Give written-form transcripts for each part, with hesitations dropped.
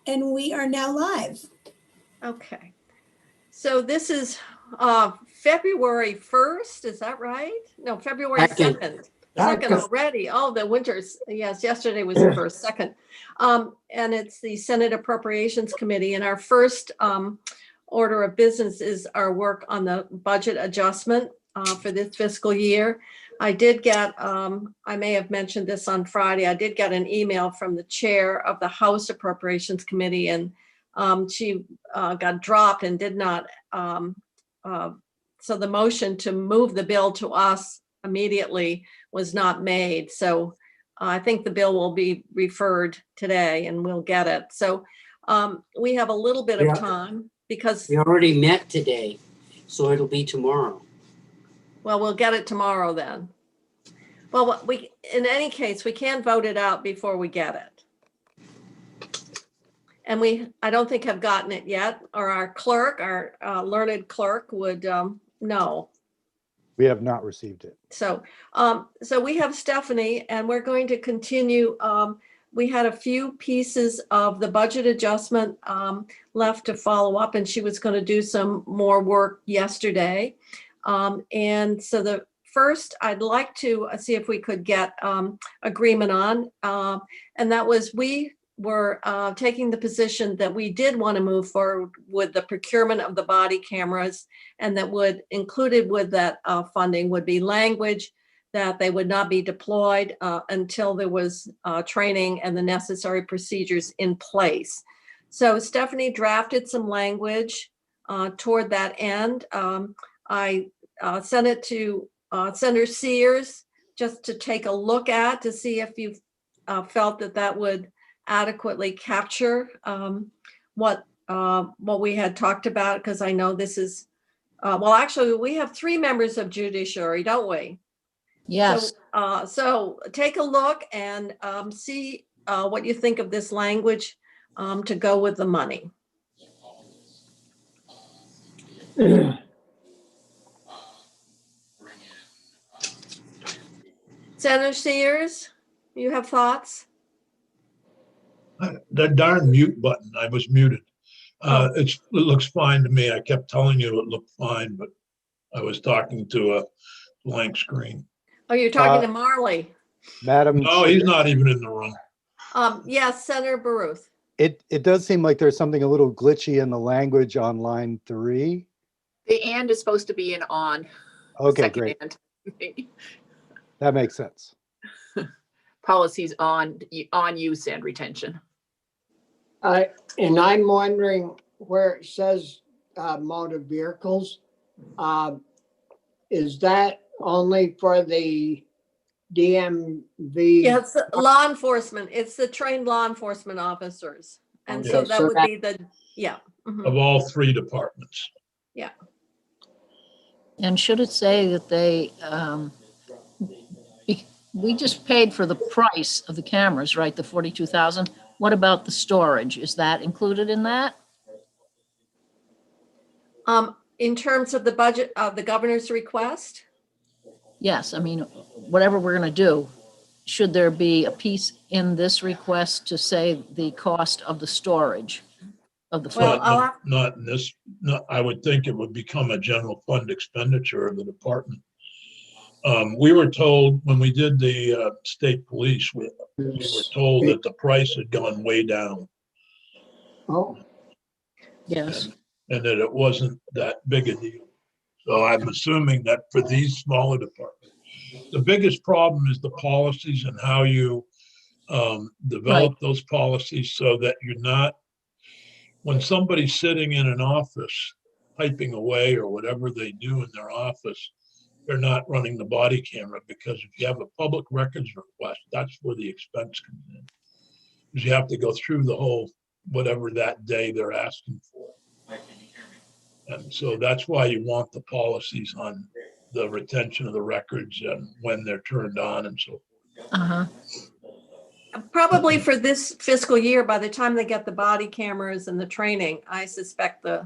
And we are now live. Okay. So this is February 1st, is that right? No, February 2nd. Second already. Oh, the winters. Yes, yesterday was the first, second. And it's the Senate Appropriations Committee. And our first order of business is our work on the budget adjustment for this fiscal year. I did get, I may have mentioned this on Friday, I did get an email from the chair of the House Appropriations Committee, and she got dropped and did not. So the motion to move the bill to us immediately was not made. So I think the bill will be referred today and we'll get it. So we have a little bit of time because we already met today, so it'll be tomorrow. Well, we'll get it tomorrow then. Well, in any case, we can't vote it out before we get it. And I don't think have gotten it yet, or our clerk, our learned clerk would know. We have not received it. So we have Stephanie, and we're going to continue. We had a few pieces of the budget adjustment left to follow up, and she was going to do some more work yesterday. And so the first, I'd like to see if we could get agreement on, and that was we were taking the position that we did want to move forward with the procurement of the body cameras, and that would included with that funding would be language that they would not be deployed until there was training and the necessary procedures in place. So Stephanie drafted some language toward that end. I sent it to Senator Sears just to take a look at to see if you felt that would adequately capture what we had talked about, because I know this is well, actually we have 3 members of judiciary, don't we? Yes. So take a look and see what you think of this language to go with the money. Senator Sears, you have thoughts? That darn mute button, I was muted. It looks fine to me. I kept telling you it looked fine, but I was talking to a blank screen. Oh, you're talking to Marley. Madam No, he's not even in the room. Yes, Senator Baruth. It does seem like there's something a little glitchy in the language on line 3. The and is supposed to be an on. Okay, great. And. That makes sense. Policies on use and retention. And I'm wondering where it says motor vehicles, is that only for the DMV? Yeah, it's law enforcement. It's the trained law enforcement officers. And so that would be the, yeah. Mm-hmm. Of all 3 departments. Yeah. And should it say that they, we just paid for the price of the cameras, right? The 42,000. What about the storage? Is that included in that? In terms of the budget of the governor's request? Yes, I mean, whatever we're going to do, should there be a piece in this request to say the cost of the storage of the Well, not in this. No, I would think it would become a general fund expenditure of the department. We were told when we did the state police, we were told that the price had gone way down. Oh, yes. And that it wasn't that big a deal. So I'm assuming that for these smaller departments, the biggest problem is the policies and how you develop those policies so that you're not, when somebody's sitting in an office typing away or whatever they do in their office, they're not running the body camera, because if you have a public records request, that's where the expense comes in. Because you have to go through the whole, whatever that day they're asking for. And so that's why you want the policies on the retention of the records and when they're turned on and so forth. Uh-huh. Probably for this fiscal year, by the time they get the body cameras and the training, I suspect it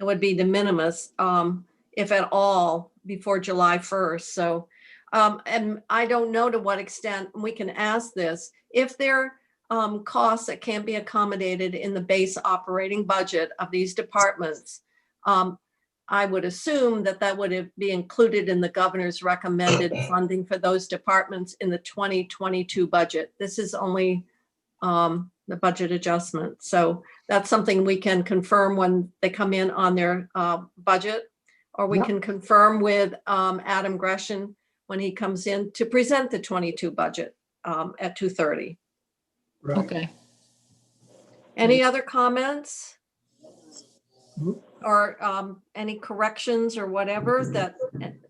would be de minimis, if at all, before July 1st. So, and I don't know to what extent we can ask this. If they're costs that can't be accommodated in the base operating budget of these departments, I would assume that that would be included in the governor's recommended funding for those departments in the 2022 budget. This is only the budget adjustment. So that's something we can confirm when they come in on their budget, or we Yep. can confirm with Adam Gresham when he comes in to present the 22 budget at 2:30. Right. Okay. Any other comments? Nope. Or any corrections or whatever that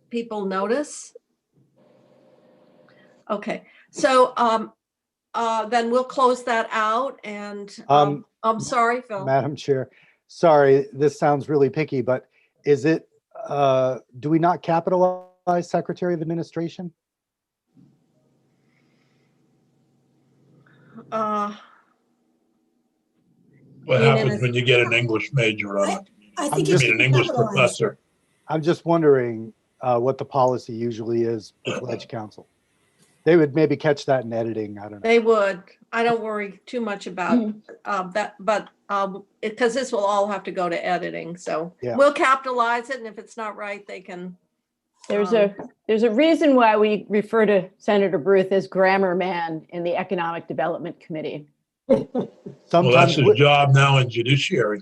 people notice? Okay, so then we'll close that out and I'm sorry, Phil. Madam Chair, sorry, this sounds really picky, but is it, do we not capitalize Secretary of Administration? Uh, What You mean happens as- when you get an English major on it? I I'm think I it just- mean, should an be English capitalized. professor. I'm just wondering what the policy usually is with Ledge Council. They would maybe catch that in editing, I don't know. They would. I don't worry too much about that, but because this will all have to go to editing, so Yeah. we'll capitalize it, and if it's not right, they can. There's a reason why we refer to Senator Bruce as grammar man in the Economic Development Committee. Well, that's Sometimes, his job now in judiciary.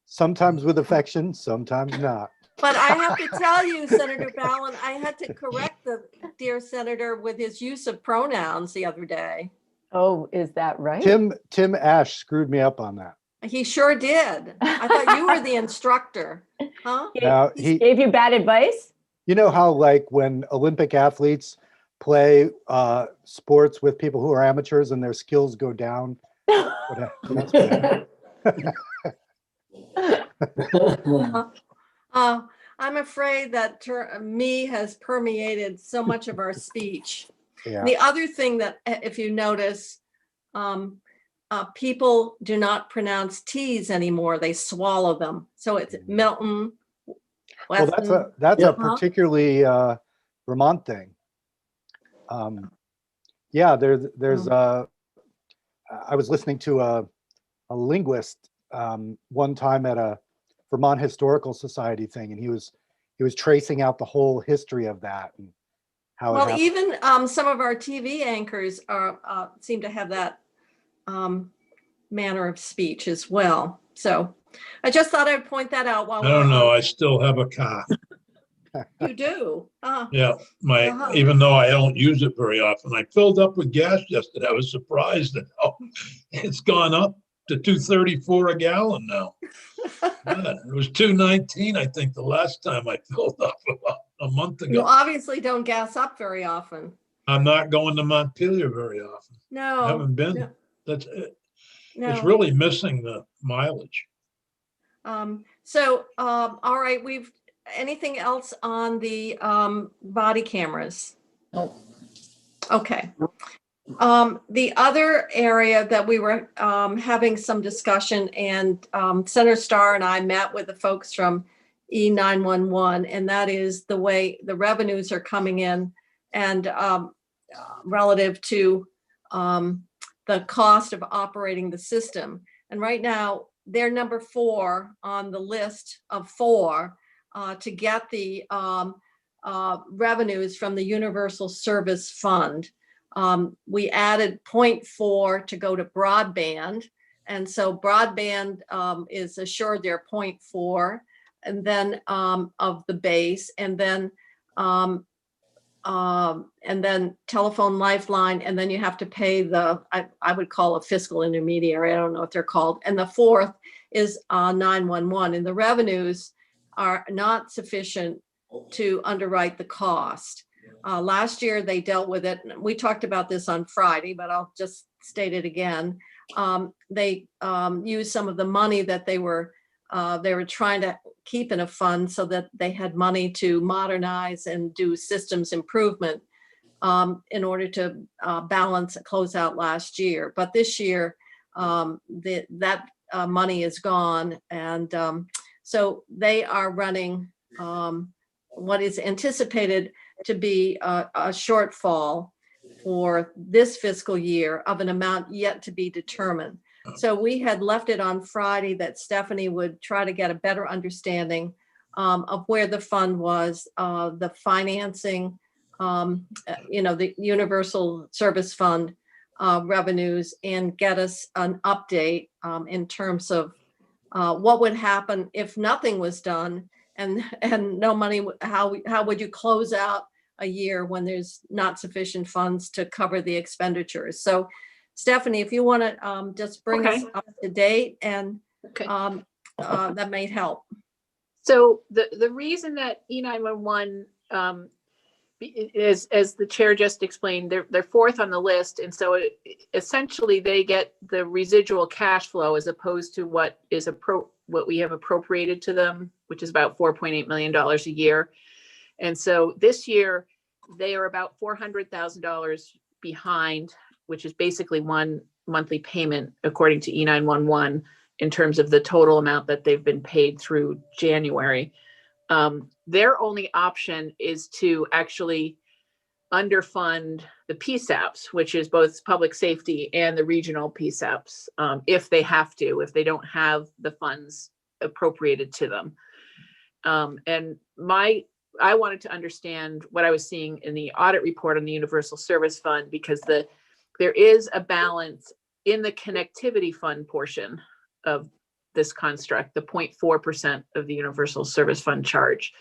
sometimes with affection, sometimes not. But I have to tell you, Senator Ballin, I had to correct the dear senator with his use of pronouns the other day. Oh, is that right? Tim Ash screwed me up on that. He sure did. I thought you were the instructor, huh? Now, Gave you bad advice? you know how like when Olympic athletes play sports with people who are amateurs and their skills go down? That's what happened. I'm afraid that me has permeated so much of our speech. Yeah. The other thing that, if you notice, people do not pronounce T's anymore. They swallow them. So it's Milton. Well, Weston. that's a Uh-huh. particularly Vermont thing. Yeah, there's I was listening to a linguist one time at a Vermont Historical Society thing, and he was tracing out the whole history of that and how it Well, happened. even some of our TV anchors are seem to have that manner of speech as well. So I just thought I'd point that out while I don't we're know, on. I still have a car. You do. Yeah, Uh-huh. even though I don't use it very often. I filled up with gas yesterday. I was surprised at how it's gone up to $2.34 a gallon now. Yeah, it was $2.19, I think, the last time I filled up about a month You ago. obviously don't gas up very often. I'm not going to Montpelier very often. I No, haven't been. no. That's it. It's no. really missing the mileage. All right, anything else on the body cameras? Nope. Okay. The other area that we were having some discussion, and Senator Starr and I met with the folks from E911, and that is the way the revenues are coming in and relative to the cost of operating the system. And right now, they're number 4 on the list of 4 to get the revenues from the Universal Service Fund. We added 0.4 to go to broadband. And so broadband is assured their 0.4 and then of the base, and then telephone lifeline, and then you have to pay the, I would call a fiscal intermediary, I don't know what they're called. And the 4th is 911, and the revenues are not sufficient to underwrite the cost. Last year they dealt with it, and we talked about this on Friday, but I'll just state it again. They used some of the money that they were trying to keep in a fund so that they had money to modernize and do systems improvement in order to close out last year. But this year, that money is gone. And so they are running what is anticipated to be a shortfall for this fiscal year of an amount yet to be determined. So we had left it on Friday that Stephanie would try to get a better understanding of where the fund was, the financing, the Universal Service Fund revenues, and get us an update in terms of what would happen if nothing was done and no money. How would you close out a year when there's not sufficient funds to cover the expenditures? So, Stephanie, if you want to just bring us up to date, and Okay. that may help. So the reason that E911 is, as the chair just explained, they're fourth on the list, and so essentially they get the residual cash flow as opposed to what we have appropriated to them, which is about $4.8 million a year. And so this year they are about $400,000 behind, which is basically one monthly payment according to E911 in terms of the total amount that they've been paid through January. Their only option is to actually underfund the PSAPs, which is both public safety and the regional PSAPs, if they have to, if they don't have the funds appropriated to them. And I wanted to understand what I was seeing in the audit report on the Universal Service Fund, because there is a balance in the connectivity fund portion of this construct, the 0.4% of the Universal Service Fund charge.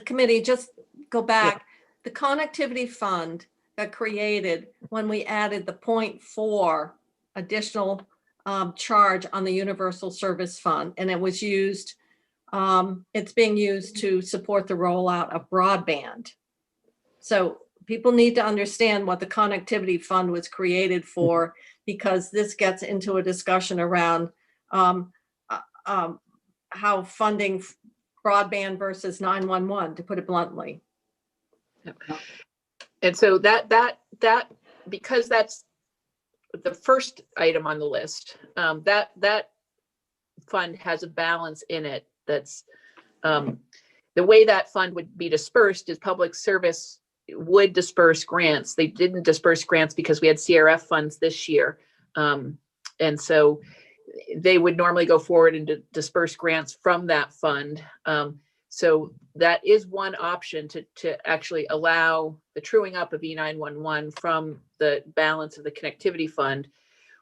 Committee, just go back. Yeah. The connectivity fund got created when we added the 0.4 additional charge on the Universal Service Fund, and it was used. It's being used to support the rollout of broadband. So people need to understand what the connectivity fund was created for, because this gets into a discussion around how funding broadband versus 911, to put it bluntly. And so that because that's the first item on the list, that fund has a balance in it. That's the way that fund would be dispersed is public service would disperse grants. They didn't disperse grants because we had CRF funds this year. And so they would normally go forward and disperse grants from that fund. So that is one option to actually allow the truing up of E911 from the balance of the connectivity fund.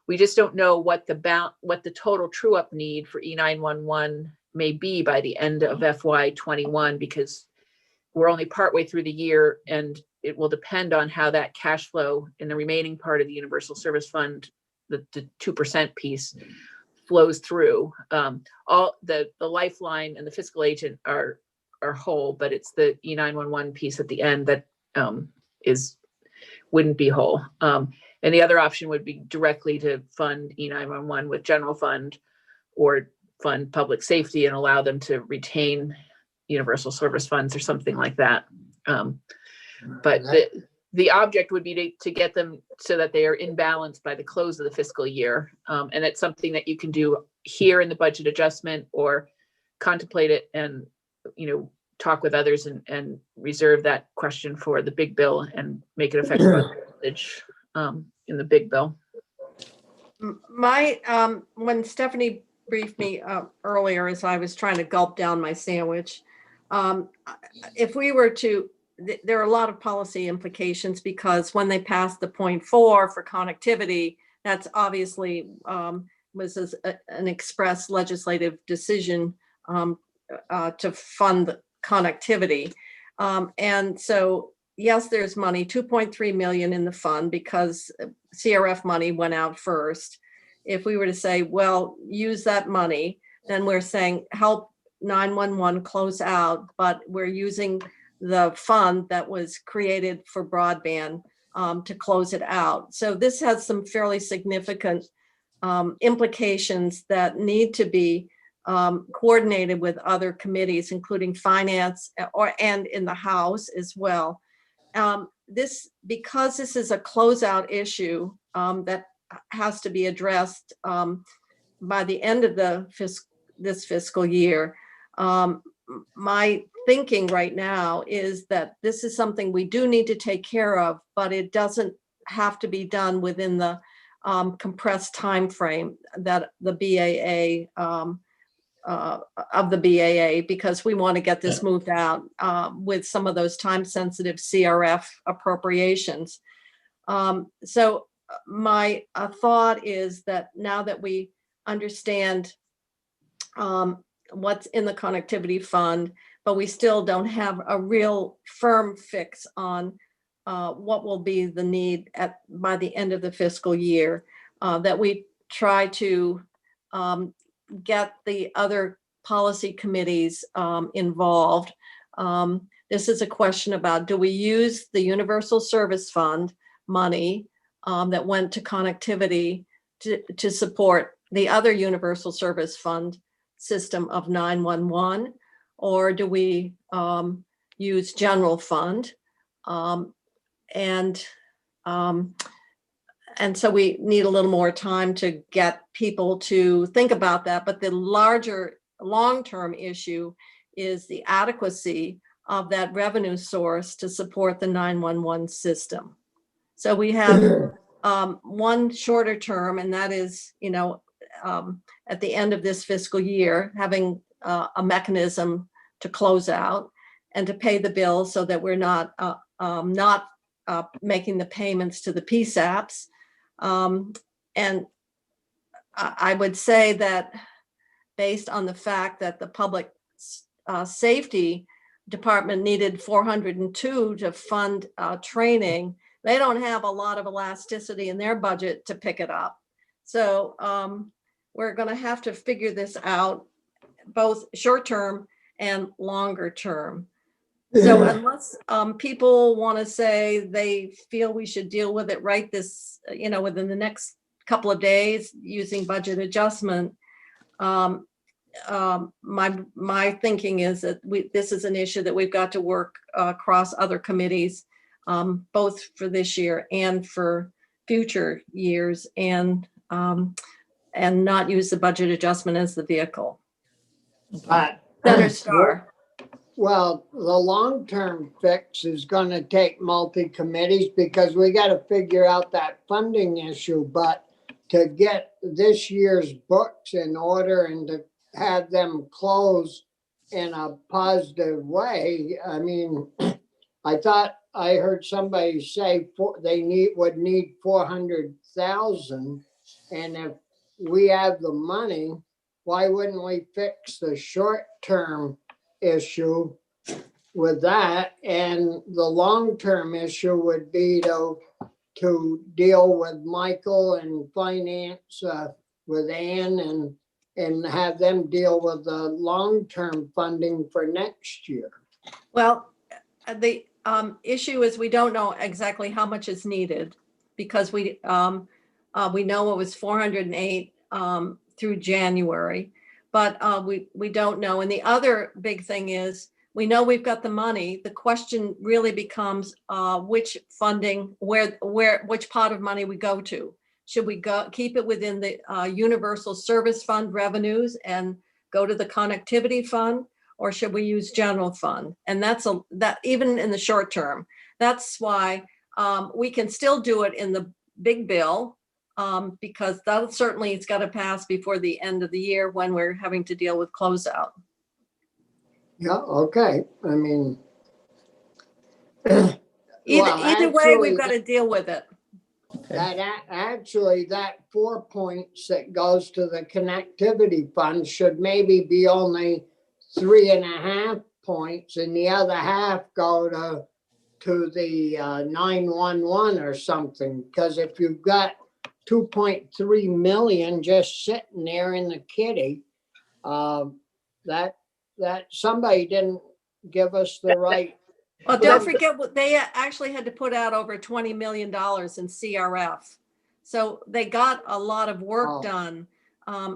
We just don't know what the total true up need for E911 may be by the end of FY21, because we're only partway through the year, and it will depend on how that cash flow in the remaining part of the Universal Service Fund, the 2% piece, flows through. All the lifeline and the fiscal agent are whole, but it's the E911 piece at the end that wouldn't be whole. And the other option would be directly to fund E911 with general fund, or fund public safety and allow them to retain Universal Service Funds or something like that. But the object would be to get them so that they are in balance by the close of the fiscal year. And it's something that you can do here in the budget adjustment, or contemplate it and, talk with others and reserve that question for the big bill and make it effective in the big bill. When Stephanie briefed me earlier as I was trying to gulp down my sandwich, if we were to, there are a lot of policy implications, because when they passed the 0.4 for connectivity, that's obviously was an express legislative decision to fund connectivity. And so, yes, there's money, 2.3 million in the fund, because CRF money went out first. If we were to say, well, use that money, then we're saying help 911 close out, but we're using the fund that was created for broadband to close it out. So this has some fairly significant implications that need to be coordinated with other committees, including finance and in the House as well. Because this is a closeout issue that has to be addressed by the end of this fiscal year. My thinking right now is that this is something we do need to take care of, but it doesn't have to be done within the compressed time frame that the BAA of the BAA, because we want to get this moved out with some of those time-sensitive CRF appropriations. So my thought is that now that we understand what's in the connectivity fund, but we still don't have a real firm fix on what will be the need by the end of the fiscal year, that we try to get the other policy committees involved. This is a question about, do we use the Universal Service Fund money that went to connectivity to support the other Universal Service Fund system of 911, or do we use general fund? And so we need a little more time to get people to think about that. But the larger long-term issue is the adequacy of that revenue source to support the 911 system. So we have one shorter term, and that is, at the end of this fiscal year, having a mechanism to close out and to pay the bill so that we're not making the payments to the PSAPs. And I would say that based on the fact that the public safety department needed 402 to fund training, they don't have a lot of elasticity in their budget to pick it up. So we're going to have to figure this out, both short term and longer term. So unless people want to say they feel we should deal with it right this, within the next couple of days using budget adjustment, my thinking is that this is an issue that we've got to work across other committees, both for this year and for future years, and not use the budget adjustment as the vehicle. Senator Starr. Well, the long-term fix is going to take multi-committees because we got to figure out that funding issue. But to get this year's books in order and to have them close in a positive way, I mean, I thought I heard somebody say they would need 400,000, and if we have the money, why wouldn't we fix the short-term issue with that? And the long-term issue would be to deal with Michael and finance with Ann and have them deal with the long-term funding for next year. Well, the issue is we don't know exactly how much is needed, because we know it was 408 through January, but we don't know. And the other big thing is, we know we've got the money. The question really becomes which funding, which pot of money we go to. Should we keep it within the Universal Service Fund revenues and go to the connectivity fund, or should we use general fund? And that even in the short term, that's why we can still do it in the big bill, because that certainly it's got to pass before the end of the year when we're having to deal with closeout. Yeah, okay. I mean, either way, we've got to deal with it. That 4 points that goes to the connectivity fund should maybe be only 3.5 points, and the other half go to the 911 or something. Because if you've got 2.3 million just sitting there in the kitty, that somebody didn't give us the right. Well, don't forget, they actually had to put out over $20 million in CRF. So they got a lot of work done.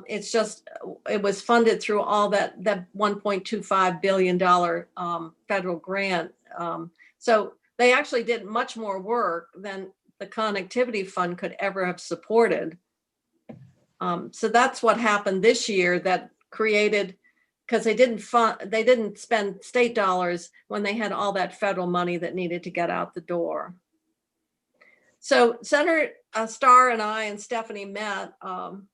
It's just, it was funded through all that $1.25 billion federal grant. So they actually did much more work than the connectivity fund could ever have supported. So that's what happened this year that created because they didn't spend state dollars when they had all that federal money that needed to get out the door. So Senator Starr and I and Stephanie met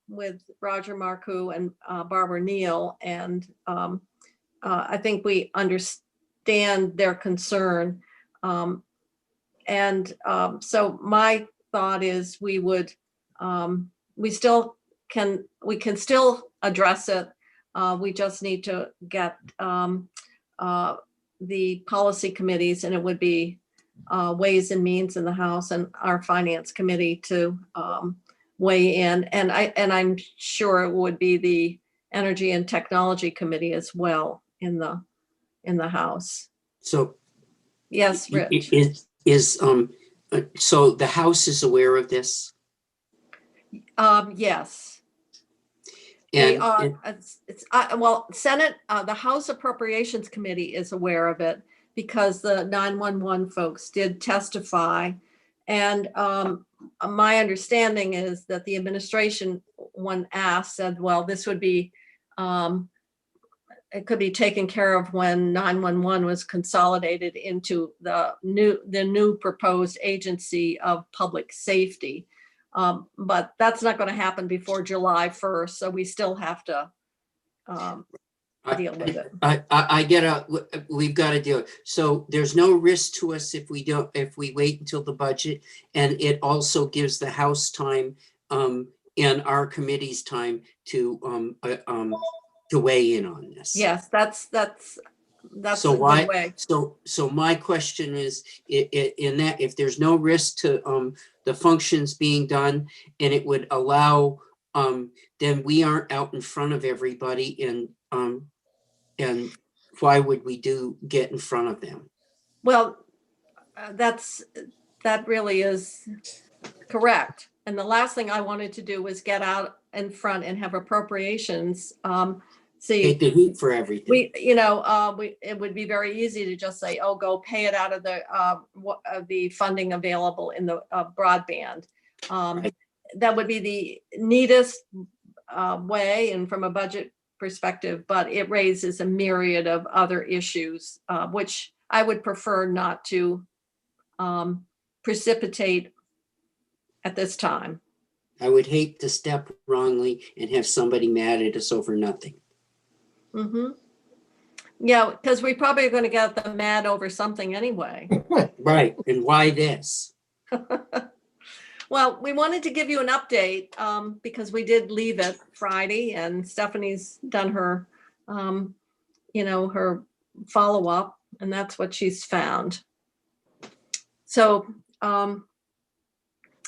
with Roger Marcoux and Barbara Neal, and I think we understand their concern. So my thought is we can still address it. We just need to get the policy committees, and it would be Ways and Means in the House and our Finance Committee to weigh in, and I'm sure it would be the Energy and Technology Committee as well in the House. So Yes, Rich. So the House is aware of this? Yes. And, Well, Senate, the House Appropriations Committee is aware of it because the 911 folks did testify. And my understanding is that the administration, when asked, said, well, this would be, it could be taken care of when 911 was consolidated into the new proposed agency of public safety. But that's not going to happen before July 1st. So we still have to deal with it. I get we've got to deal. So there's no risk to us if we wait until the budget, and it also gives the House time and our committee's time to weigh in on this. Yes, that's So a good way. So my question is, in that, if there's no risk to the functions being done, and it would allow, then we aren't out in front of everybody, and why would we get in front of them? Well, that really is correct. And the last thing I wanted to do was get out in front and have appropriations. Take the heat for everything. It would be very easy to just say, oh, go pay it out of the funding available in the broadband. Right. That would be the neatest way, and from a budget perspective, but it raises a myriad of other issues, which I would prefer not to precipitate at this time. I would hate to step wrongly and have somebody mad at us over nothing. Mm-hmm. Yeah, because we probably are going to get them mad over something anyway. Right, and why this? Well, we wanted to give you an update because we did leave it Friday, and Stephanie's done her, her follow-up, and that's what she's found. So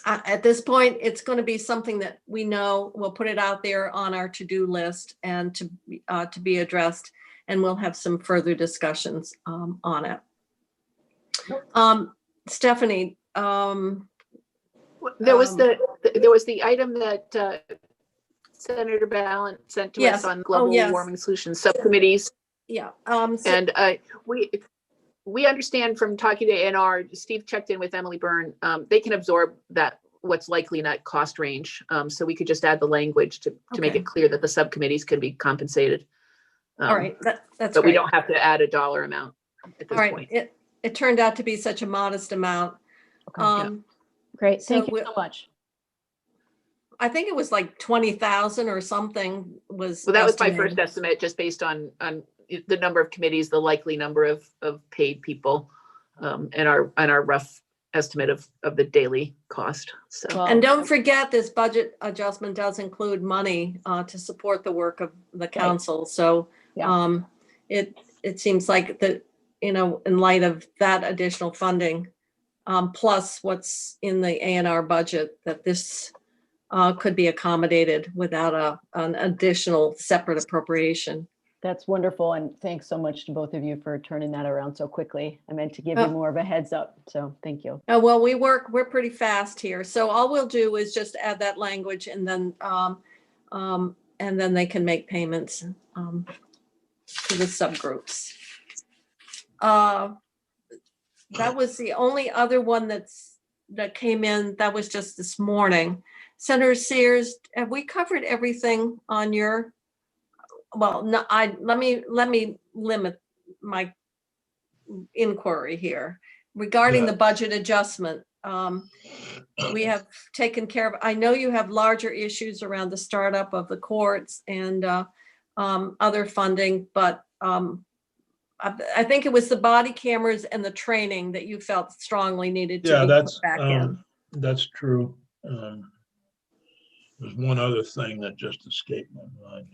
at this point, it's going to be something that we know. We'll put it out there on our to-do list and to be addressed, and we'll have some further discussions on it. Stephanie, there was the item that Senator Ballant sent to yes. us on global warming solutions subcommittees. Yeah. And we understand from talking to ANR, Steve checked in with Emily Byrne, they can absorb that what's likely net cost range. So we could just add the language to make it clear that the subcommittees can be compensated. All right, that's but great. We don't have to add a dollar amount at this point. It turned out to be such a modest amount. Okay. Great, thank you so much. I think it was like 20,000 or something was. Well, that was my estimated. first estimate, just based on the number of committees, the likely number of paid people, and our rough estimate of the daily cost. So, Well, and don't forget, this budget adjustment does include money to support the work of the council. So Yeah. it seems like that, in light of that additional funding, plus what's in the A&R budget, that this could be accommodated without an additional separate appropriation. That's wonderful. And thanks so much to both of you for turning that around so quickly. I meant to give you more of a heads up. So thank you. Well, we're pretty fast here. So all we'll do is just add that language, and then they can make payments to the subgroups. That was the only other one that came in. That was just this morning. Senator Sears, have we covered everything on your well, no, let me limit my inquiry here regarding the Yeah. budget adjustment. We have taken care of, I know you have larger issues around the startup of the courts and other funding, but I think it was the body cameras and the training that you felt strongly needed to Yeah, be that's, put back in. that's true. There's one other thing that just escaped my mind.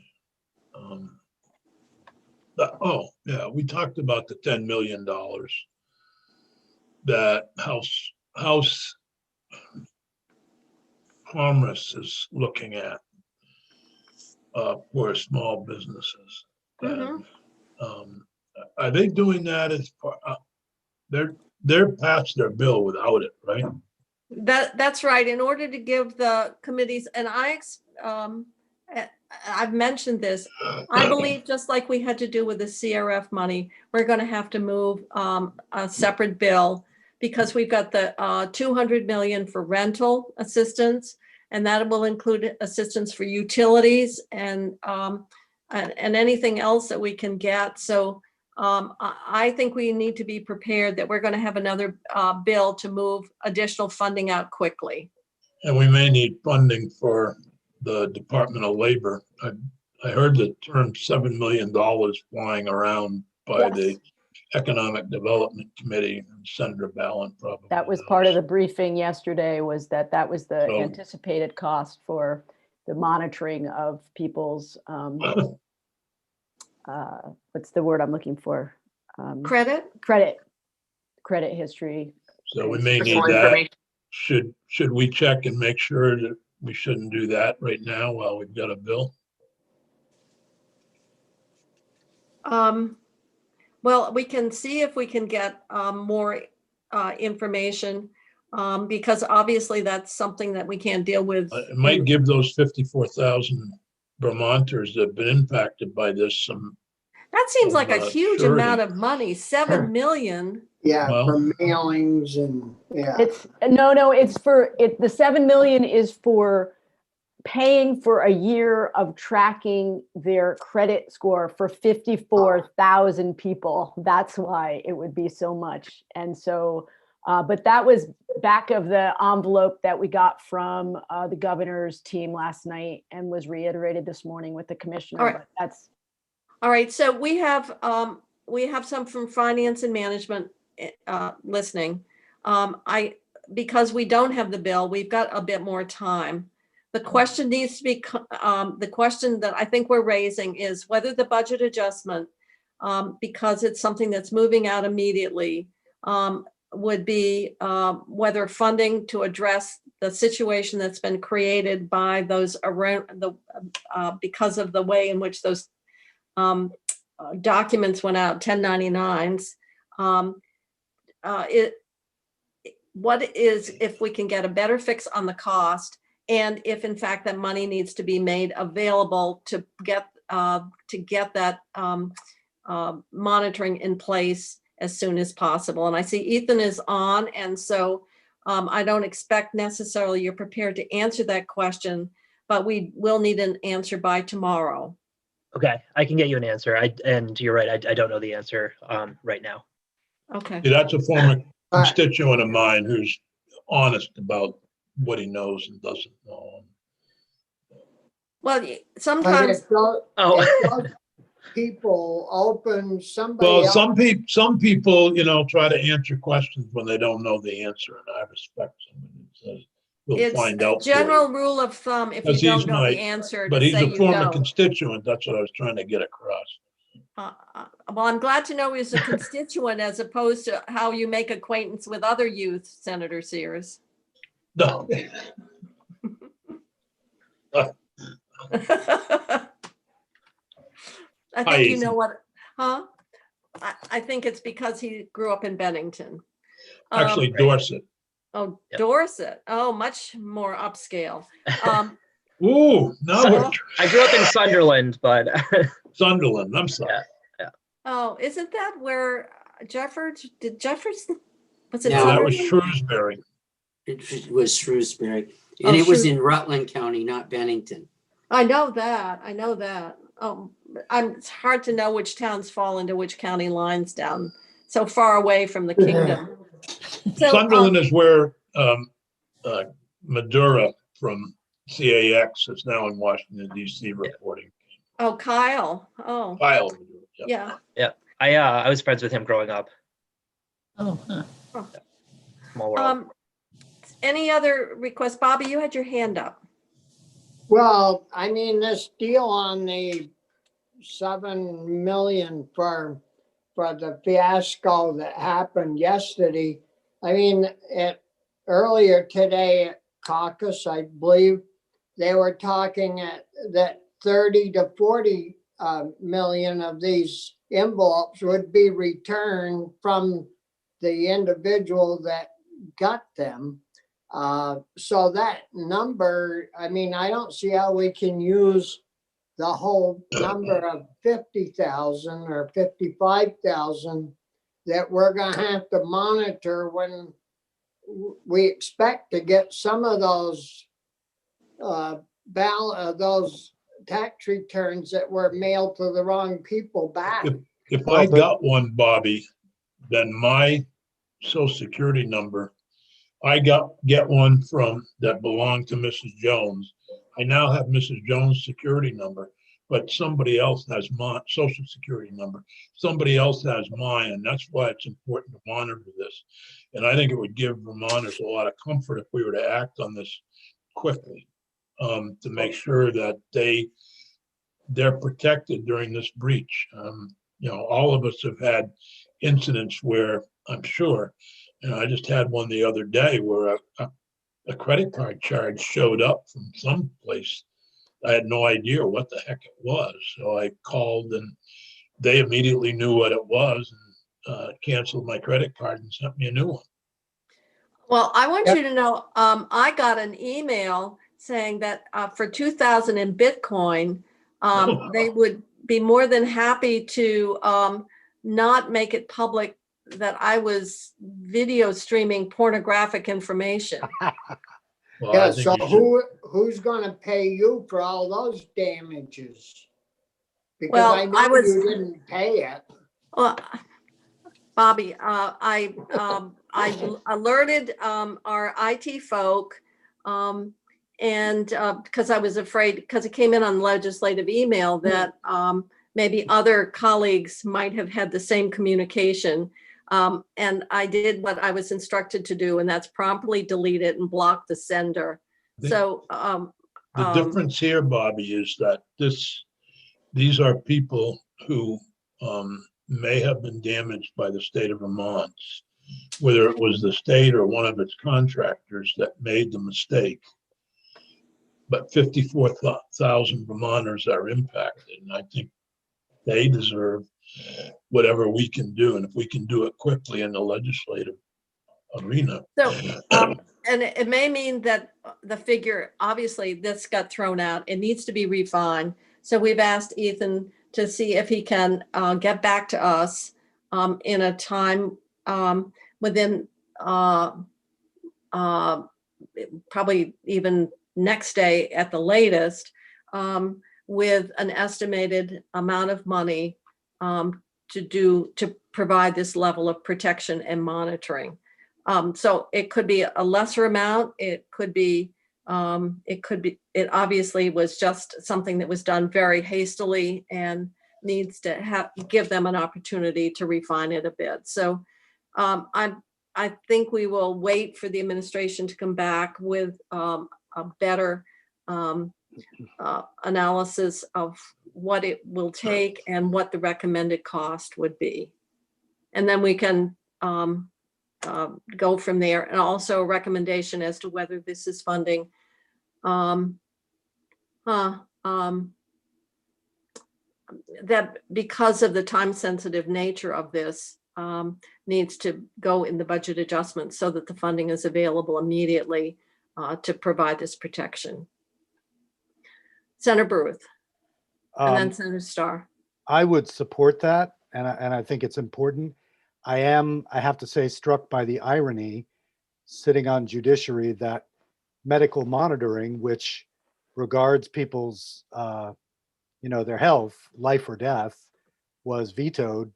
Oh, yeah, we talked about the $10 million that House Commerce is looking at for small businesses. And are they doing that as part? They're past their bill without it, right? That's right. In order to give the committees, and I've mentioned this, I believe just like we had to do with the CRF money, we're going to have to move a separate bill because we've got the 200 million for rental assistance, and that will include assistance for utilities and anything else that we can get. So I think we need to be prepared that we're going to have another bill to move additional funding out quickly. And we may need funding for the Department of Labor. I heard the term $7 million flying around by the Economic Development Committee, and Senator Ballin probably. That was part of the briefing yesterday, was that was the anticipated cost for the monitoring of people's, what's the word I'm looking for? Credit history. So we may need that. Should we check and make sure that we shouldn't do that right now while we've got a bill? Well, we can see if we can get more information because obviously that's something that we can't deal with. It might give those 54,000 Vermonters that have been impacted by this some. That seems like a huge surety. amount of money, 7 million. Yeah, Well- for mailings and, yeah. It's it's for it. The 7 million is for paying for a year of tracking their credit score for 54,000 people. That's why it would be so much. And so, but that was back of the envelope that we got from the governor's team last night and was reiterated this morning with the commissioner. All right. But that's All right, so we have some from finance and management listening. Because we don't have the bill, we've got a bit more time. The question needs to be, the question that I think we're raising is whether the budget adjustment, because it's something that's moving out immediately, would be whether funding to address the situation that's been created by those around the, because of the way in which those documents went out, 1099s. What is, if we can get a better fix on the cost, and if in fact that money needs to be made available to get that monitoring in place as soon as possible. And I see Ethan is on, and so I don't expect necessarily you're prepared to answer that question, but we will need an answer by tomorrow. Okay, I can get you an answer. And you're right, I don't know the answer right now. Okay. Yeah, that's a former constituent of mine who's honest about what he knows and doesn't know. Well, sometimes. People open somebody Well, else. some people, try to answer questions when they don't know the answer, and I respect somebody who says, we'll find out. It's a general rule of thumb, if you don't know the answer, But to he's say a you former don't. constituent. That's what I was trying to get across. Well, I'm glad to know he's a constituent as opposed to how you make acquaintance with other youth, Senator Sears. No. I think you know what, huh? I think it's because he grew up in Bennington. Actually, Dorset. Oh, Yep. Dorset. Oh, much more upscale. Ooh, no, I grew up in Sunderland, but Sunderland. I'm sorry. Oh, isn't that where Jeffords, was it? No, That was Sunderland? Shrewsbury. It was Shrewsbury, and Oh, it was in Rutland County, not Bennington. I know that. Oh, it's hard to know which towns fall into which county lines down so far away from the kingdom. So, Sunderland is where Madura from CAX is now in Washington DC reporting. oh, Kyle. Oh, Kyle Madura, yeah. yeah. I was friends with him growing up. Oh, huh. Small world. Any other requests? Bobby, you had your hand up. Well, I mean, this deal on the 7 million for the fiasco that happened yesterday. I mean, earlier today at caucus, I believe they were talking that 30 to 40 million of these envelopes would be returned from the individual that got them. So that number, I mean, I don't see how we can use the whole number of 50,000 or 55,000 that we're gonna have to monitor when we expect to get some of those those tax returns that were mailed to the wrong people back. If Well, I the- got one, Bobby, then my social security number, I get one from that belonged to Mrs. Jones. I now have Mrs. Jones' security number, but somebody else has my social security number. Somebody else has mine, and that's why it's important to monitor this. And I think it would give Vermonters a lot of comfort if we were to act on this quickly, to make sure that they're protected during this breach. All of us have had incidents where, I'm sure, and I just had one the other day where a credit card charge showed up from someplace. I had no idea what the heck it was. So I called and they immediately knew what it was and canceled my credit card and sent me a new one. Well, I want Yep. you to know, I got an email saying that for 2,000 in Bitcoin, they would be more than happy to not make it public that I was video streaming pornographic information. Well, I Yeah, think so you should- who's gonna pay you for all those damages? Because Well, I I know was- you didn't pay it. Well, Bobby, I alerted our IT folk, and because I was afraid, because it came in on legislative email that maybe other colleagues might have had the same communication. And I did what I was instructed to do, and that's promptly delete it and block the sender. So The difference here, Bobby, is that these are people who may have been damaged by the state of Vermont, whether it was the state or one of its contractors that made the mistake. But 54,000 Vermonters are impacted, and I think they deserve whatever we can do, and if we can do it quickly in the legislative arena. So, and it may mean that the figure, obviously this got thrown out, it needs to be refined. So we've asked Ethan to see if he can get back to us in a time within probably even next day at the latest, with an estimated amount of money to provide this level of protection and monitoring. So it could be a lesser amount. It obviously was just something that was done very hastily and needs to give them an opportunity to refine it a bit. So I think we will wait for the administration to come back with a better analysis of what it will take and what the recommended cost would be. And then we can go from there, and also a recommendation as to whether this is funding that, because of the time sensitive nature of this, needs to go in the budget adjustment so that the funding is available immediately to provide this protection. Senator Bruce, and then Senator Starr. I would support that, and I think it's important. I have to say, struck by the irony, sitting on judiciary, that medical monitoring, which regards people's their health, life or death, was vetoed.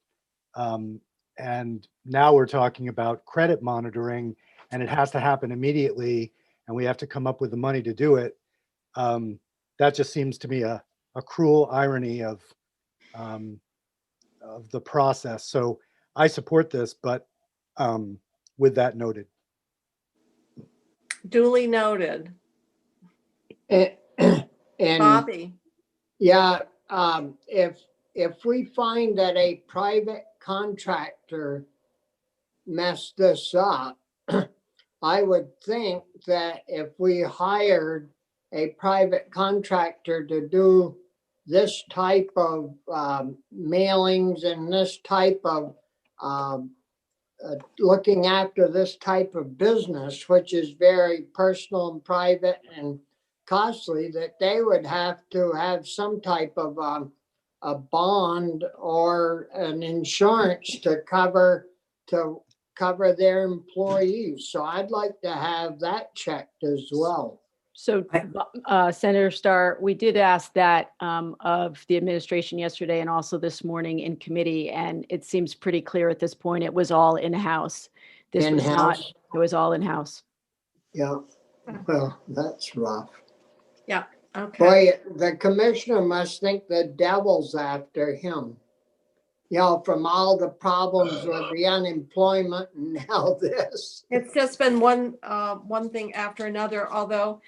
And now we're talking about credit monitoring, and it has to happen immediately, and we have to come up with the money to do it. That just seems to me a cruel irony of the process. So I support this, but with that noted. Duly noted. And Bobby, yeah, if we find that a private contractor messed this up, I would think that if we hired a private contractor to do this type of mailings and this type of looking after this type of business, which is very personal and private and costly, that they would have to have some type of a bond or an insurance to cover their employees. So I'd like to have that checked as well. So Senator Starr, we did ask that of the administration yesterday and also this morning in committee, and it seems pretty clear at this point it was all in-house. This was not, In-house? it was all in-house. Yeah, well, that's rough. yeah, okay. Boy, the commissioner must think the devil's after him. From all the problems with the unemployment and now this. It's just been one thing after another, although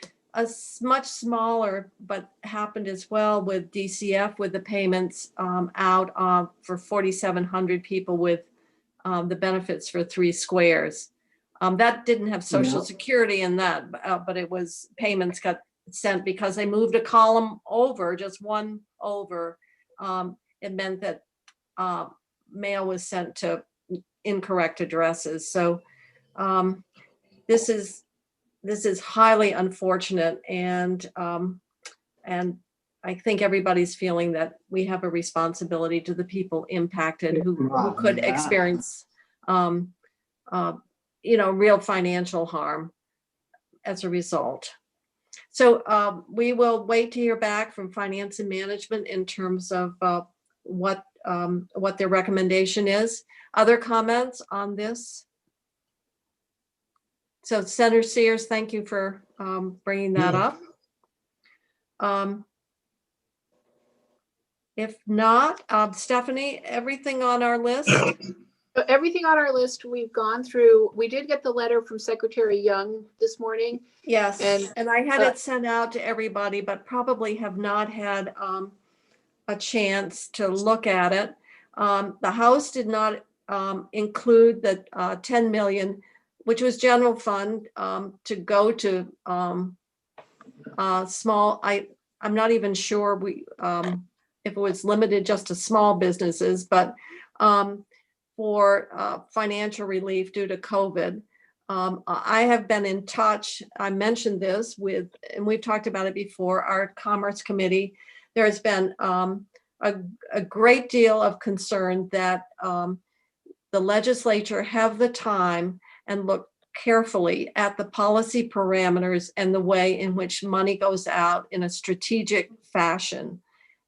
much smaller, but happened as well with DCF, with the payments out for 4,700 people with the benefits for 3 squares. That didn't have Social Security in that, but it was payments got sent because they moved a column over, just one over. It meant that mail was sent to incorrect addresses. So this is highly unfortunate, and I think everybody's feeling that we have a responsibility to the people impacted who could experience real financial harm as a result. So we will wait to hear back from Finance and Management in terms of what their recommendation is. Other comments on this? So Senator Sears, thank you for bringing that up. If not, Stephanie, everything on our list? Everything on our list we've gone through. We did get the letter from Secretary Young this morning. Yes, and I had it sent out to everybody, but probably have not had a chance to look at it. The House did not include the 10 million, which was general fund, to go to small. I'm not even sure if it was limited just to small businesses, but for financial relief due to COVID. I have been in touch, I mentioned this and we've talked about it before, our Commerce Committee. There has been a great deal of concern that the legislature have the time and look carefully at the policy parameters and the way in which money goes out in a strategic fashion.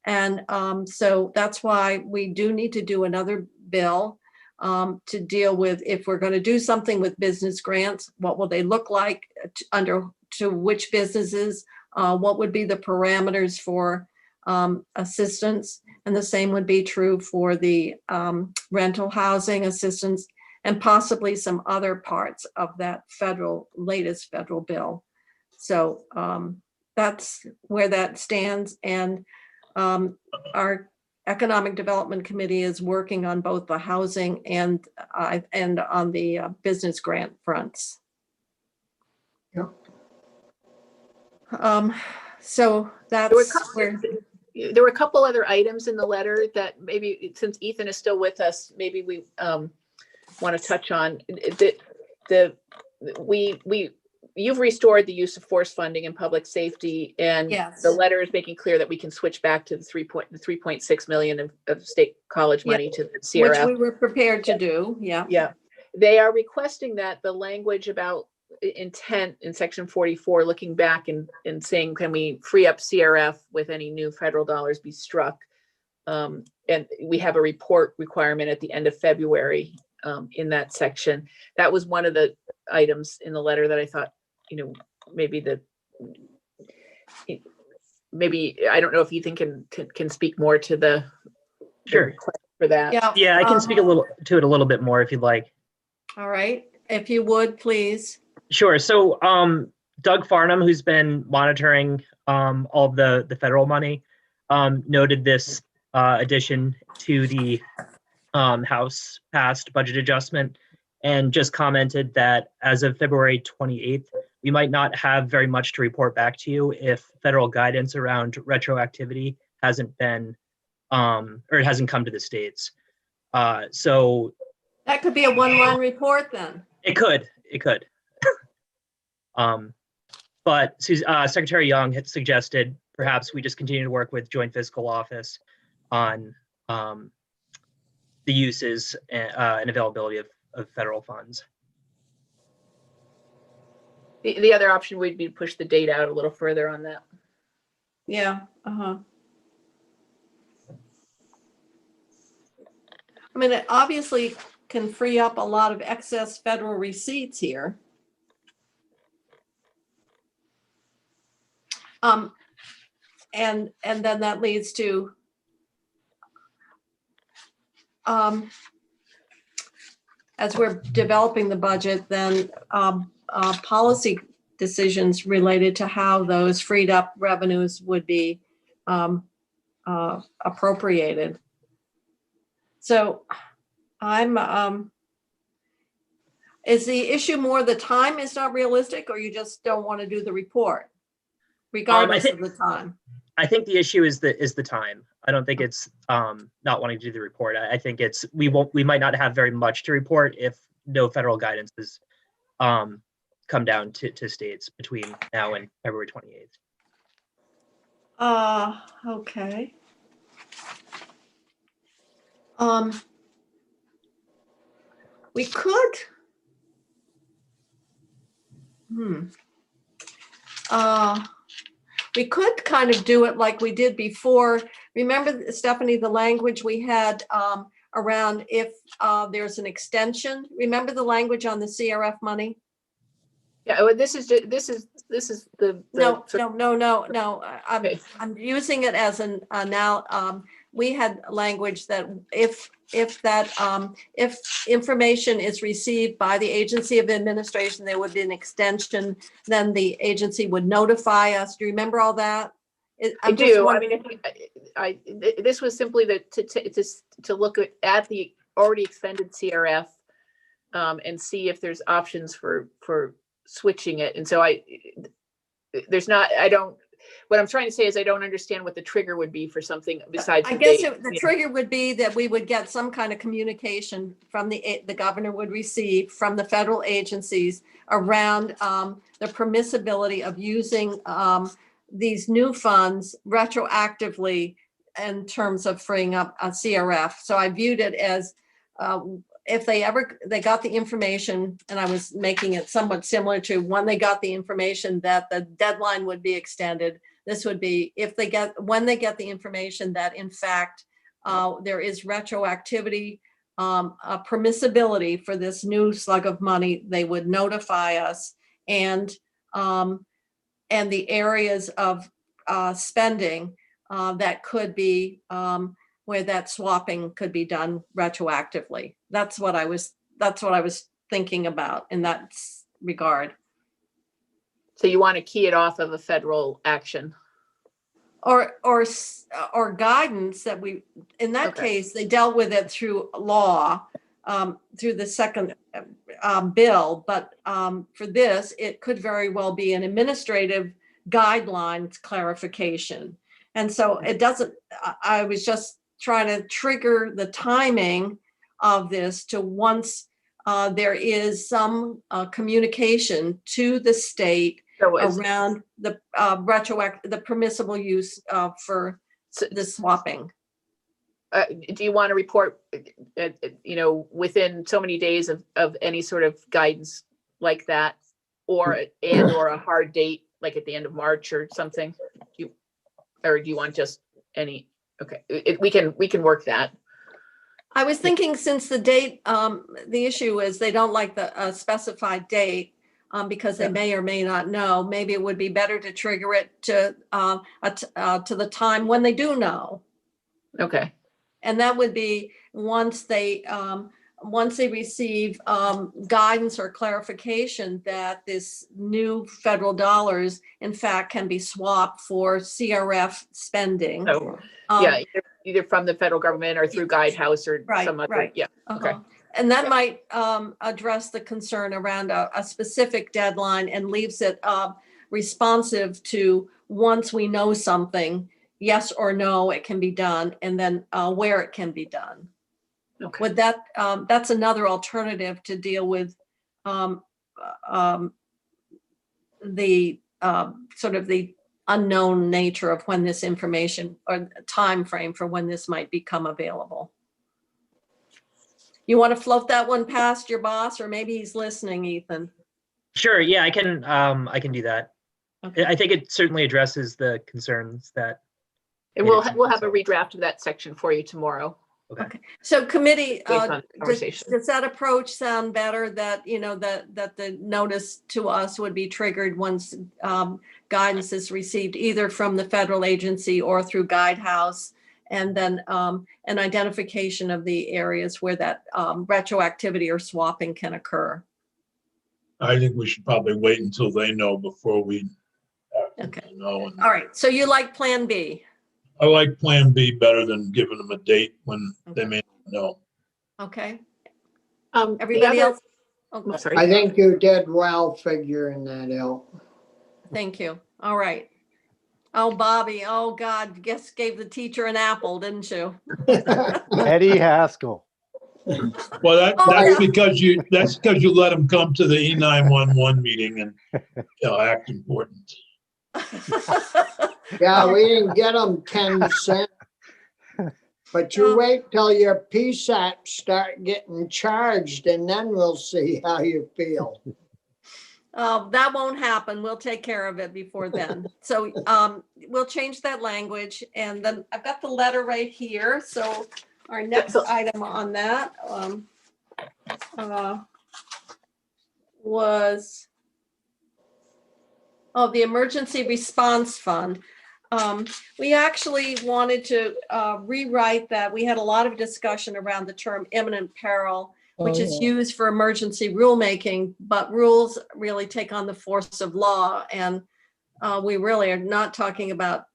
And so that's why we do need to do another bill to deal with, if we're going to do something with business grants, what will they look like to which businesses, what would be the parameters for assistance, and the same would be true for the rental housing assistance and possibly some other parts of that latest federal bill. So that's where that stands, and our Economic Development Committee is working on both the housing and on the business grant fronts. Yep. So that's where. There were a couple other items in the letter that maybe, since Ethan is still with us, maybe we want to touch on. You've restored the use of force funding in public safety, and Yes. the letter is making clear that we can switch back to the 3.6 million of state college money to the CRF. Which we were prepared to do. Yeah. Yeah. They are requesting that the language about intent in section 44, looking back and saying, can we free up CRF with any new federal dollars be struck? And we have a report requirement at the end of February in that section. That was one of the items in the letter that I thought, maybe I don't know if Ethan can speak more to the Sure. request for that. Yeah, I can speak a little bit more if you'd like. All right, if you would, please. Sure. So Doug Farnham, who's been monitoring all of the federal money, noted this addition to the House passed budget adjustment and just commented that as of February 28th, we might not have very much to report back to you if federal guidance around retroactivity hasn't been or it hasn't come to the states. So That could be a one-line report then. it could. But Secretary Young had suggested perhaps we just continue to work with Joint Fiscal Office on the uses and availability of federal funds. The other option would be to push the date out a little further on that. Yeah, I mean, it obviously can free up a lot of excess federal receipts here. And then that leads to as we're developing the budget, then policy decisions related to how those freed up revenues would be appropriated. So is the issue more the time is not realistic, or you just don't want to do the report regardless of the time? I think the issue is the time. I don't think it's not wanting to do the report. I think it's we might not have very much to report if no federal guidance has come down to states between now and February 28th. Okay. We could. We could kind of do it like we did before. Remember, Stephanie, the language we had around if there's an extension. Remember the language on the CRF money? Yeah, well, this is the No. I'm using it as an now. We had language that if information is received by the agency of administration, there would be an extension, then the agency would notify us. Do you remember all that? I do. I mean, this was simply to look at the already expended CRF and see if there's options for switching it. And so what I'm trying to say is I don't understand what the trigger would be for something besides. I guess the trigger would be that we would get some kind of communication from the governor would receive from the federal agencies around the permissibility of using these new funds retroactively in terms of freeing up a CRF. So I viewed it as if they got the information, and I was making it somewhat similar to when they got the information that the deadline would be extended. This would be when they get the information that in fact there is retroactivity, a permissibility for this new slug of money, they would notify us, and the areas of spending that could be where that swapping could be done retroactively. That's what I was thinking about in that regard. So you want to key it off of a federal action, or guidance that we, in that case, they dealt with it through law, through the second bill. But for this, it could very well be an administrative guidelines clarification. And so it doesn't, I was just trying to trigger the timing of this to once there is some communication to the state around the the permissible use for the swapping. Do you want to report, within so many days of any sort of guidance like that? or a hard date, like at the end of March or something? Or do you want just any, okay, we can work that. I was thinking since the date, the issue is they don't like the specified date because they may or may not know. Maybe it would be better to trigger it to the time when they do know. Okay, And that would be once they receive guidance or clarification that this new federal dollars, in fact, can be swapped for CRF spending. so, yeah, either from the federal government or through Guidehouse or Right, some other, right. yeah, okay. And that might address the concern around a specific deadline and leaves it responsive to once we know something, yes or no, it can be done, and then where it can be done. Okay. Would that, that's another alternative to deal with the sort of the unknown nature of when this information or time frame for when this might become available. You want to float that one past your boss, or maybe he's listening, Ethan? Sure, yeah, I can do that. Okay. I think it certainly addresses the concerns that. And we'll have a redraft of that section for you tomorrow. Okay. So committee, Based on conversation. does that approach sound better, that, you know, that the notice to us would be triggered once guidance is received either from the federal agency or through Guidehouse, and then an identification of the areas where that retroactivity or swapping can occur? I think we should probably wait until they know before we Okay. know. And All right. So you like Plan B? I like Plan B better than giving them a date when they may not know. Okay. The Everybody other- else? Oh, I'm sorry. I think you did well figuring that out. thank you. All right. Oh, Bobby. Oh, God. Guess gave the teacher an apple, didn't you? Eddie Haskell. Well, that's because you let them come to the E911 meeting and act important. Yeah, we didn't get them 10 cents. But you wait till your PSAPs start getting charged and then we'll see how you feel. Oh, that won't happen. We'll take care of it before then. So we'll change that language. And then I've got the letter right here. So our next item on that was the Emergency Response Fund. We actually wanted to rewrite that. We had a lot of discussion around the term imminent peril, which is used for emergency rulemaking, but rules really take on the force of law. And we really are not talking about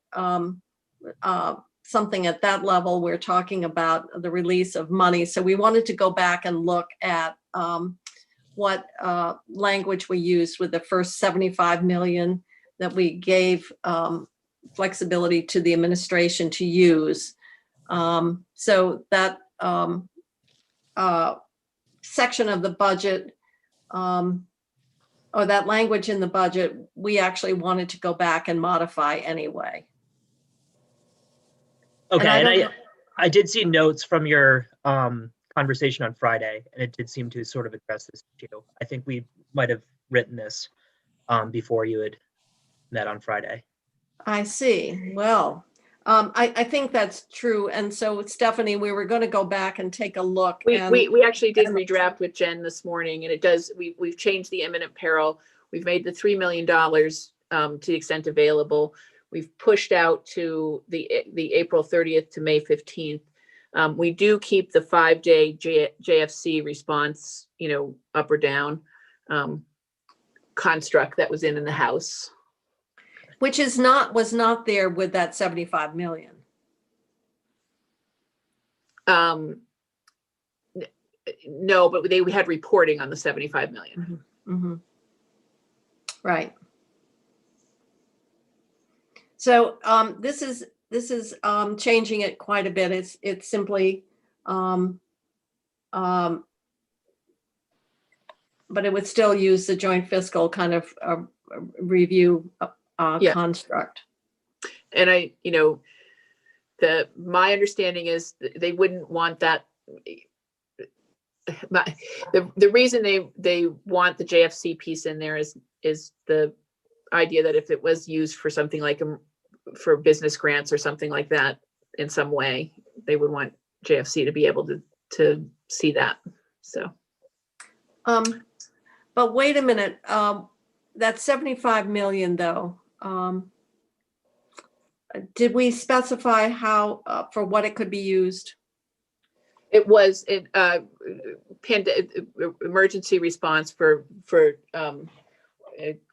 something at that level. We're talking about the release of money. So we wanted to go back and look at what language we used with the first 75 million that we gave flexibility to the administration to use. So that section of the budget, or that language in the budget, we actually wanted to go back and modify anyway. Okay, And and I did see notes from your conversation on Friday, and it did seem to sort of address this issue. I think we might have written this before you had met on Friday. I see. Well, I think that's true. And so Stephanie, we were going to go back and take a look. We actually did redraft with Jen this morning, and it does, we've changed the imminent peril. We've made the $3 million to the extent available. We've pushed out to the April 30th to May 15th. We do keep the 5-day JFC response, up or down construct that was in the House. Which was not there with that 75 million. No, but we had reporting on the 75 million. Mm-hmm. Right. So this is changing it quite a bit. It's simply, but it would still use the joint fiscal kind of review construct. And my understanding is they wouldn't want that. The reason they want the JFC piece in there is is the idea that if it was used for something like for business grants or something like that in some way, they would want JFC to be able to see that. So, but wait a minute, that's 75 million though. Did we specify how, for what it could be used? it was emergency response for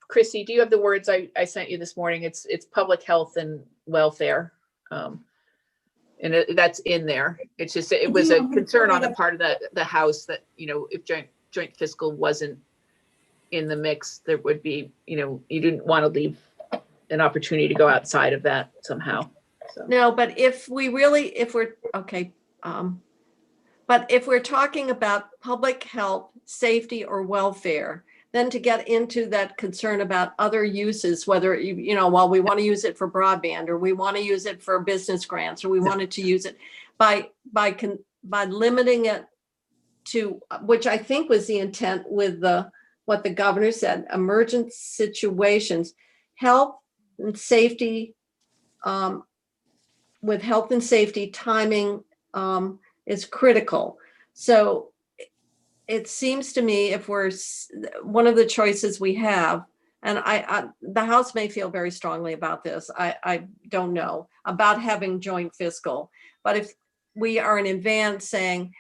Chrissy, do you have the words I sent you this morning? It's public health and welfare. And that's in there. It's just, it was a concern on the part of the House that, if joint fiscal wasn't in the mix, there would be, you didn't want to leave an opportunity to go outside of that somehow. So. No, but if we're, okay. But if we're talking about public health, safety, or welfare, then to get into that concern about other uses, whether, well, we want to use it for broadband, or we want to use it for business grants, or we wanted to use it by limiting it to, which I think was the intent with what the governor said, emergent situations, health and safety, with health and safety, timing is critical. So it seems to me, if we're one of the choices we have, and the House may feel very strongly about this, I don't know, about having joint fiscal, but if we are in advance saying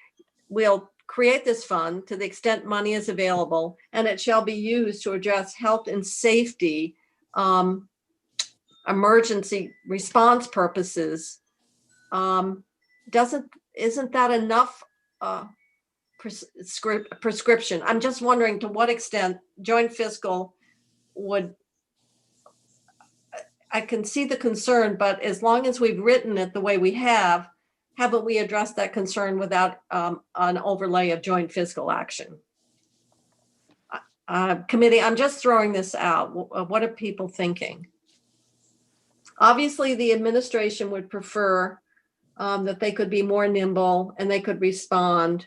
we'll create this fund to the extent money is available, and it shall be used to address health and safety emergency response purposes, isn't that enough prescription? I'm just wondering to what extent joint fiscal would, I can see the concern, but as long as we've written it the way we have, haven't we addressed that concern without an overlay of joint fiscal action? Committee, I'm just throwing this out. What are people thinking? Obviously, the administration would prefer that they could be more nimble and they could respond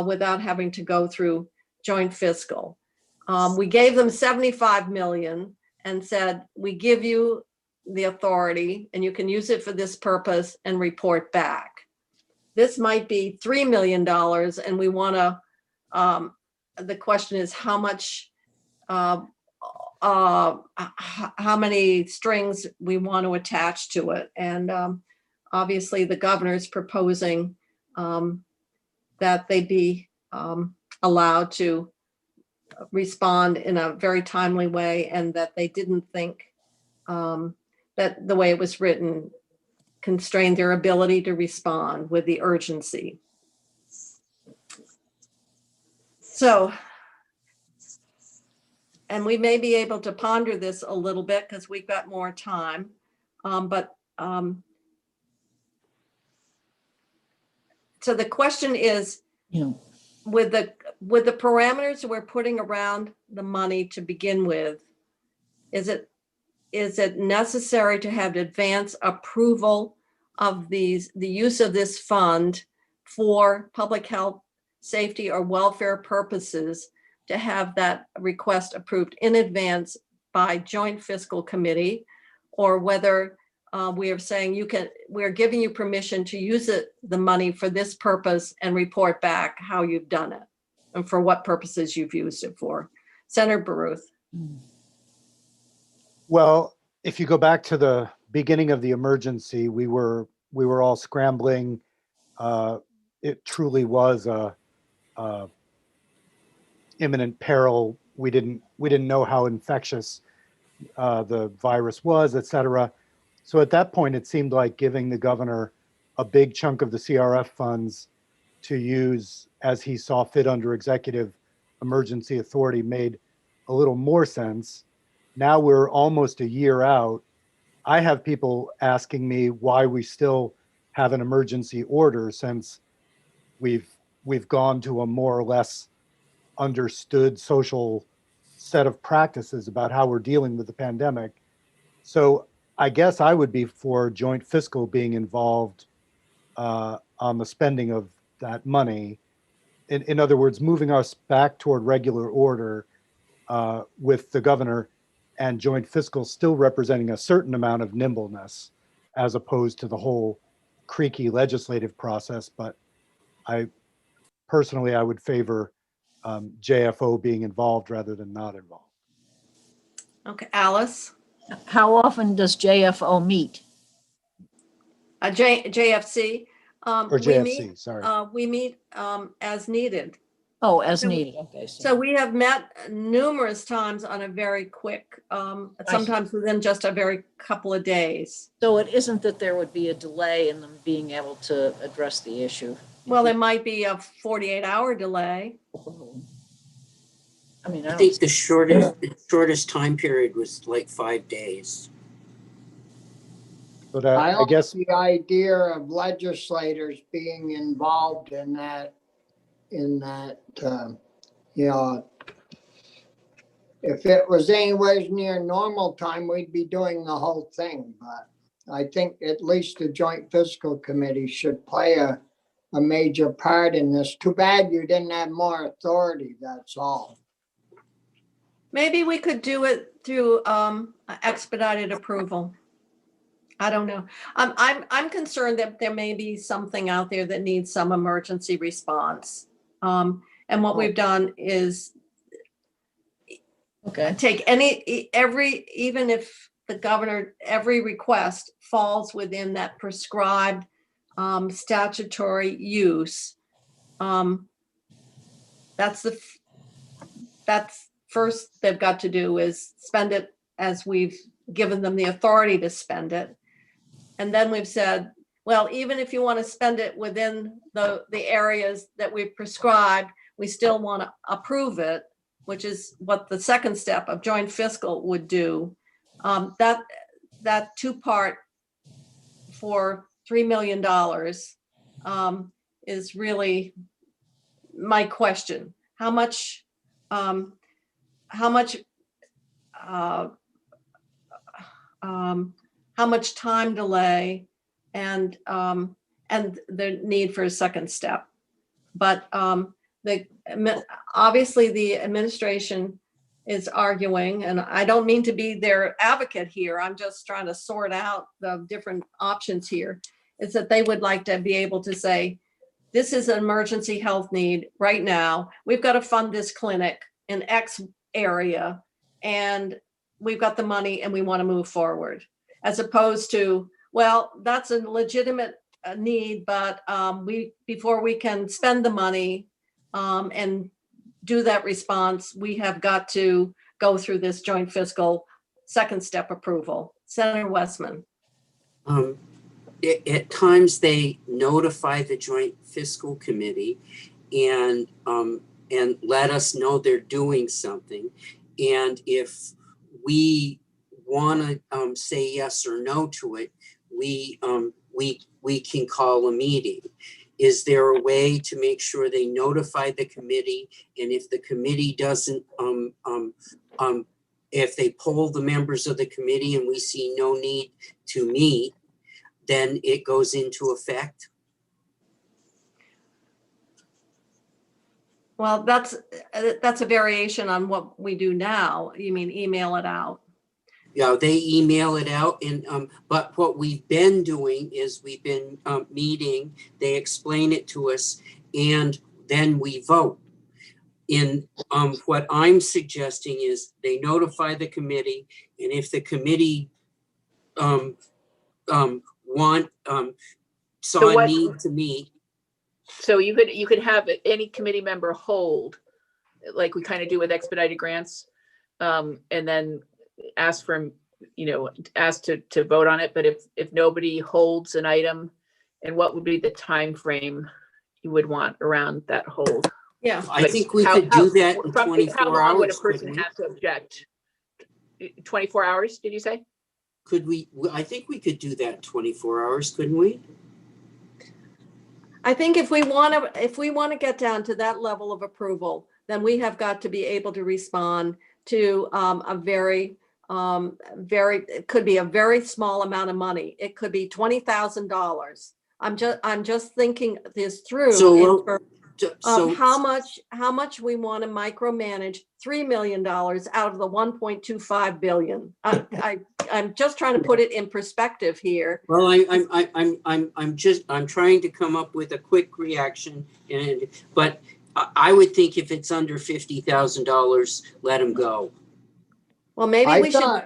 without having to go through joint fiscal. We gave them 75 million and said, we give you the authority and you can use it for this purpose and report back. This might be $3 million and we want to, the question is how much, how many strings we want to attach to it. And obviously the governor's proposing that they be allowed to respond in a very timely way, and that they didn't think that the way it was written constrained their ability to respond with the urgency. So, and we may be able to ponder this a little bit because we've got more time, so the question is, with the parameters we're putting around the money to begin with, is it necessary to have advance approval of the use of this fund for public health, safety, or welfare purposes, to have that request approved in advance by joint fiscal committee, or whether we are saying we're giving you permission to use the money for this purpose and report back how you've done it and for what purposes you've used it for. Senator Baruth. Well, if you go back to the beginning of the emergency, we were all scrambling. It truly was a imminent peril. We didn't know how infectious the virus was, et cetera. So at that point, it seemed like giving the governor a big chunk of the CRF funds to use as he saw fit under executive emergency authority made a little more sense. Now we're almost a year out. I have people asking me why we still have an emergency order since we've gone to a more or less understood social set of practices about how we're dealing with the pandemic. So I guess I would be for joint fiscal being involved on the spending of that money. In other words, moving us back toward regular order with the governor and joint fiscal still representing a certain amount of nimbleness as opposed to the whole creaky legislative process. But I personally, I would favor JFO being involved rather than not involved. Okay, Alice, How often does JFO meet? JFC. Or We JFC, meet, sorry. we meet as needed. Oh, as So- needed, okay. So we have met numerous times on a very quick, sometimes within just a very couple of days. So it isn't that there would be a delay in them being able to address the issue? Well, there might be a 48-hour delay. I mean, I think the shortest time period was like 5 days. But I I like guess, the idea of legislators being involved in that, you know, if it was anyways near normal time, we'd be doing the whole thing, but I think at least the Joint Fiscal Committee should play a major part in this. Too bad you didn't have more authority, that's all. Maybe we could do it through expedited approval. I don't know. I'm concerned that there may be something out there that needs some emergency response. And what we've done is okay. take even if the governor, every request falls within that prescribed statutory use. That's first they've got to do is spend it as we've given them the authority to spend it. And then we've said, well, even if you want to spend it within the areas that we've prescribed, we still want to approve it, which is what the second step of joint fiscal would do. That two-part for $3 million is really my question. How much time delay and the need for a second step. But obviously the administration is arguing, and I don't mean to be their advocate here, I'm just trying to sort out the different options here, is that they would like to be able to say, this is an emergency health need right now. We've got to fund this clinic in X area, and we've got the money and we want to move forward. As opposed to, well, that's a legitimate need, but before we can spend the money and do that response, we have got to go through this joint fiscal second step approval. Senator Westman. At times they notify the Joint Fiscal Committee and let us know they're doing something. And if we want to say yes or no to it, we can call a meeting. Is there a way to make sure they notify the committee? And if the committee doesn't, if they poll the members of the committee and we see no need to meet, then it goes into effect? Well, that's a variation on what we do now. You mean email it out? Yeah, they email it out, and but what we've been doing is we've been meeting, they explain it to us, and then we vote. In what I'm suggesting is they notify the committee, and if the committee saw a need to meet. So you could have any committee member hold, like we kind of do with expedited grants, and then ask for, ask to vote on it. But if nobody holds an item, and what would be the time frame you would want around that hold? Yeah, I think we could do that in 24 How long would a hours. person have to object? 24 hours, did you say? Could we? I think we could do that in 24 hours, couldn't we? I think if we want to get down to that level of approval, then we have got to be able to respond to it could be a very small amount of money. It could be $20,000. I'm just thinking this through. So So, how much we want to micromanage $3 million out of the 1.25 billion. I'm just trying to put it in perspective here. well, I'm trying to come up with a quick reaction, but I would think if it's under $50,000, let them go. Well, maybe we should.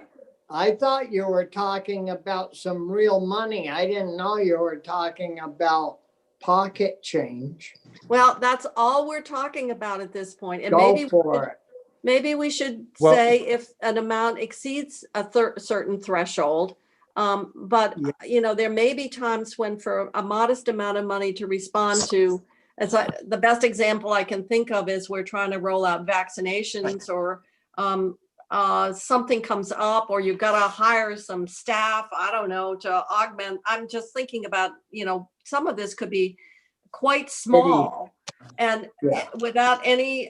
I thought you were talking about some real money. I didn't know you were talking about pocket change. Well, that's all we're talking about at this point. And Go for it. maybe we should Well- say if an amount exceeds a certain threshold. But Yeah. you know, there may be times when for a modest amount of money to respond to, the best example I can think of is we're trying to roll out vaccinations or something comes up, or you've got to hire some staff, I don't know, to augment. I'm just thinking about, you know, some of this could be quite small and Yeah. without any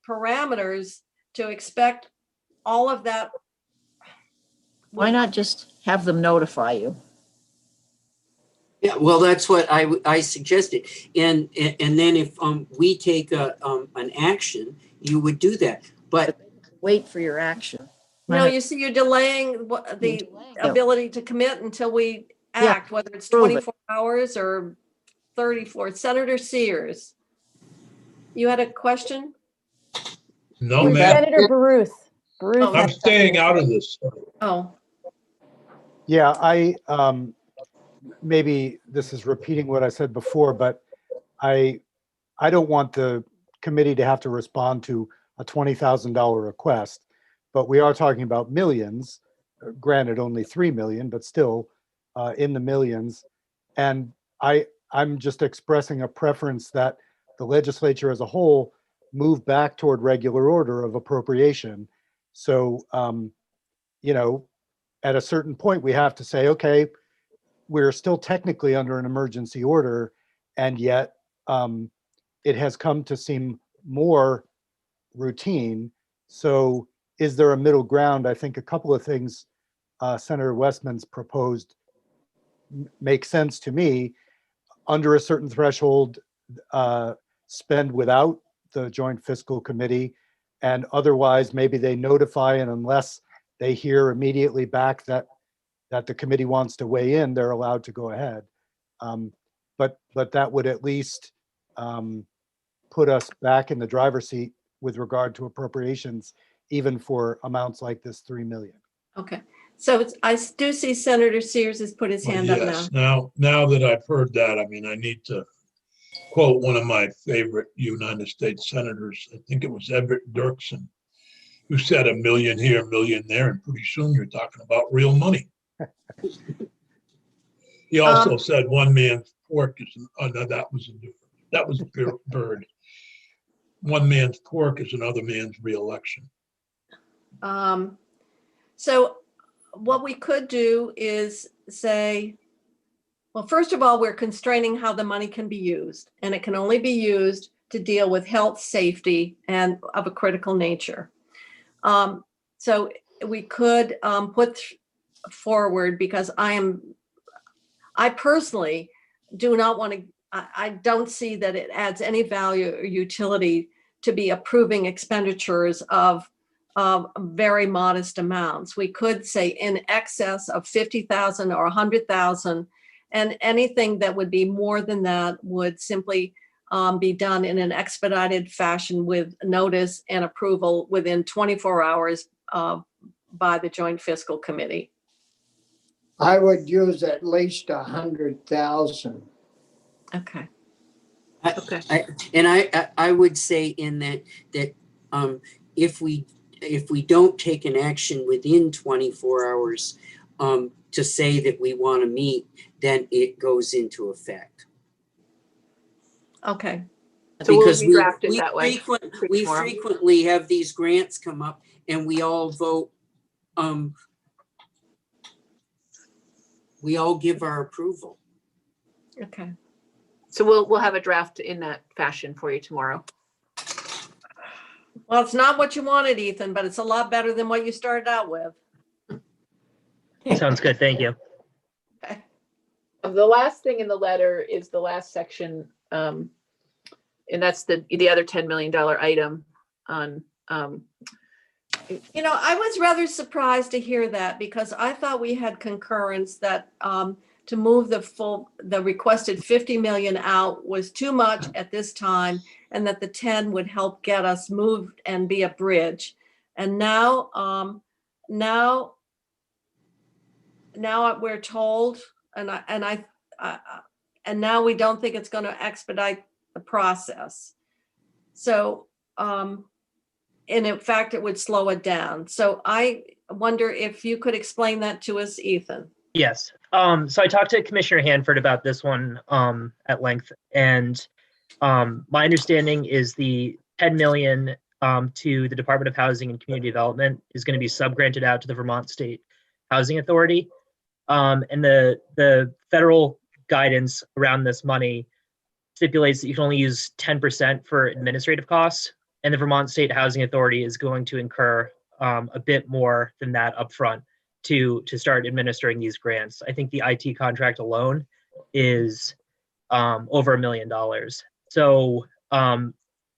parameters to expect all of that. Why not just have them notify you? Yeah, well, that's what I suggested. And then if we take an action, you would do that. But Wait for your action. No, you see, you're delaying the ability to commit until we Yeah, act, whether it's prove it. 24 hours or 34. Senator Sears, you had a question? No, With ma'am. Senator Baruth. Oh. I'm staying out of this. Oh, Yeah, maybe this is repeating what I said before, but I don't want the committee to have to respond to a $20,000 request, but we are talking about millions, granted only 3 million, but still in the millions. And I'm just expressing a preference that the legislature as a whole move back toward regular order of appropriation. So, you know, at a certain point, we have to say, okay, we're still technically under an emergency order, and yet it has come to seem more routine. So is there a middle ground? I think a couple of things Senator Westman's proposed make sense to me. Under a certain threshold, spend without the Joint Fiscal Committee, and otherwise maybe they notify, and unless they hear immediately back that the committee wants to weigh in, they're allowed to go ahead. But that would at least put us back in the driver's seat with regard to appropriations, even for amounts like this 3 million. okay. So I do see Senator Sears has put his Well, hand up now. yes, now that I've heard that, I mean, I need to quote one of my favorite United States senators. I think it was Everett Dirksen, who said a million here, a million there, and pretty soon you're talking about real money. He also said one man's pork is, no, that was a bird. One man's pork is another man's reelection. So what we could do is say, well, first of all, we're constraining how the money can be used, and it can only be used to deal with health, safety, and of a critical nature. So we could put forward, because I personally do not want to, I don't see that it adds any value or utility to be approving expenditures of very modest amounts. We could say in excess of 50,000 or 100,000, and anything that would be more than that would simply be done in an expedited fashion with notice and approval within 24 hours by the Joint Fiscal Committee. I would use at least 100,000. Okay. I would say in that if we don't take an action within 24 hours to say that we want to meet, then it goes into effect. Okay. So we'll Because redraft it that way. we frequently have these grants come up and we all vote, we all give our approval. Okay. So we'll have a draft in that fashion for you tomorrow. Well, it's not what you wanted, Ethan, but it's a lot better than what you started out with. Sounds good. Thank you. Okay. The last thing in the letter is the last section. and that's the other $10 million item on, You know, I was rather surprised to hear that because I thought we had concurrence that to move the requested 50 million out was too much at this time, and that the 10 would help get us moved and be a bridge. And now we're told, and now we don't think it's going to expedite the process. So, and in fact, it would slow it down. So I wonder if you could explain that to us, Ethan. Yes. So I talked to Commissioner Hanford about this one at length, and my understanding is the 10 million to the Department of Housing and Community Development is going to be subgranted out to the Vermont State Housing Authority. And the federal guidance around this money stipulates that you can only use 10% for administrative costs, and the Vermont State Housing Authority is going to incur a bit more than that upfront to start administering these grants. I think the IT contract alone is over $1 million. So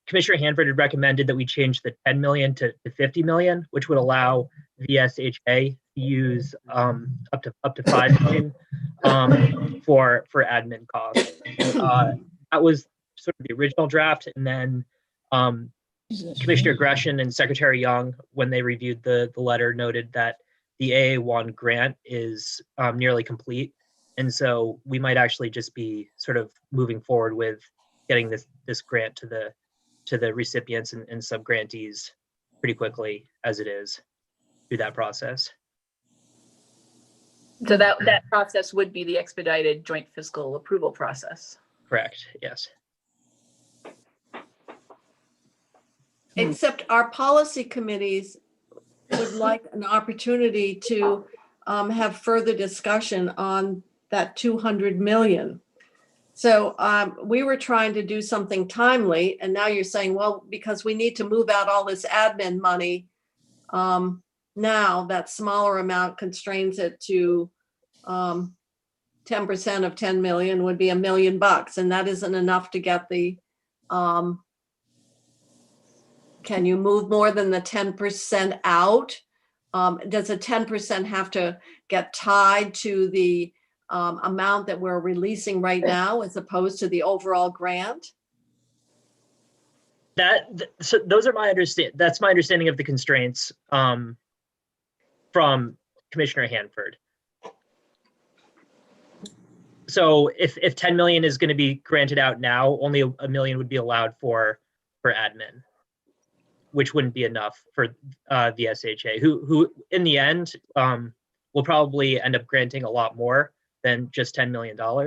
Commissioner Hanford had recommended that we change the 10 million to 50 million, which would allow VSHA to use up to 5 million for admin costs. That was sort of the original draft, and then Commissioner Gresham and Secretary Young, when they reviewed the letter, noted that the AA1 grant is nearly complete, and so we might actually just be sort of moving forward with getting this grant to the recipients and subgrantees pretty quickly as it is through that process. so that process would be the expedited joint fiscal approval process. Correct. Yes. Except our policy committees would like an opportunity to have further discussion on that 200 million. So we were trying to do something timely, and now you're saying, well, because we need to move out all this admin money, now that smaller amount constrains it to 10% of 10 million would be $1 million, and that isn't enough to get the can you move more than the 10% out? Does the 10% have to get tied to the amount that we're releasing right now as opposed to the overall grant? So those are that's my understanding of the constraints from Commissioner Hanford. So if 10 million is going to be granted out now, only $1 million would be allowed for admin, which wouldn't be enough for VSHA, who in the end will probably end up granting a lot more than just $10 million out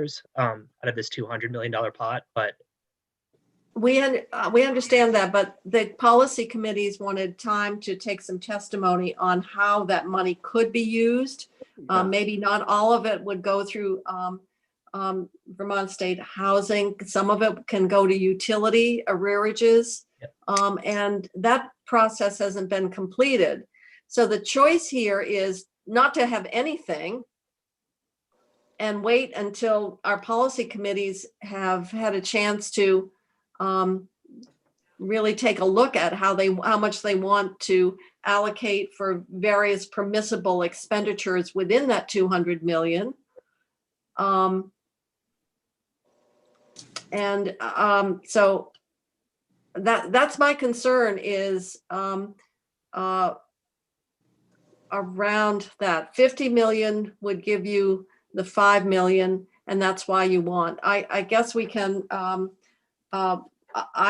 of this $200 million pot. But we understand that, but the policy committees wanted time to take some testimony on how that money could be used. Maybe not all of it would go through Vermont State Housing. Some of it can go to utility arrearages. Yep. And that process hasn't been completed. So the choice here is not to have anything and wait until our policy committees have had a chance to really take a look at how much they want to allocate for various permissible expenditures within that 200 million. So that's my concern is around that 50 million would give you the 5 million, and that's why you want. I guess we can. I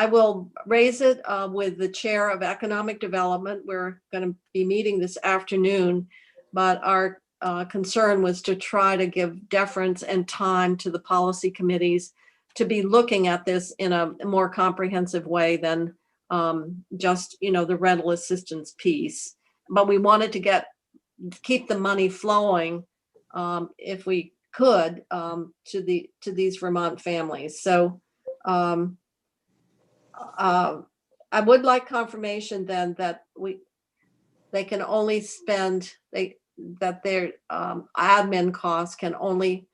will raise it with the chair of economic development. We're going to be meeting this afternoon, but our concern was to try to give deference and time to the policy committees to be looking at this in a more comprehensive way than just, the rental assistance piece. But we wanted to keep the money flowing if we could to these Vermont families. So I would like confirmation then that they can only spend that their admin costs can only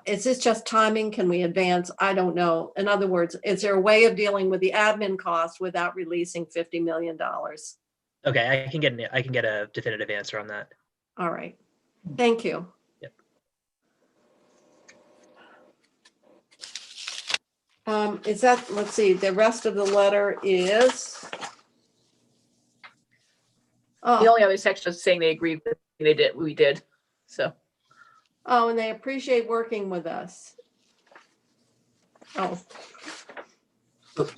Is this just timing? Can we advance? I don't know. In other words, is there a way of dealing with the admin cost without releasing $50 million? Okay, I can get a definitive answer on that. All right. Thank you. Yep. Is that, let's see, the rest of the letter is. The Oh, only other section is saying they agreed that we did. So, oh, and they appreciate working with us. Oh.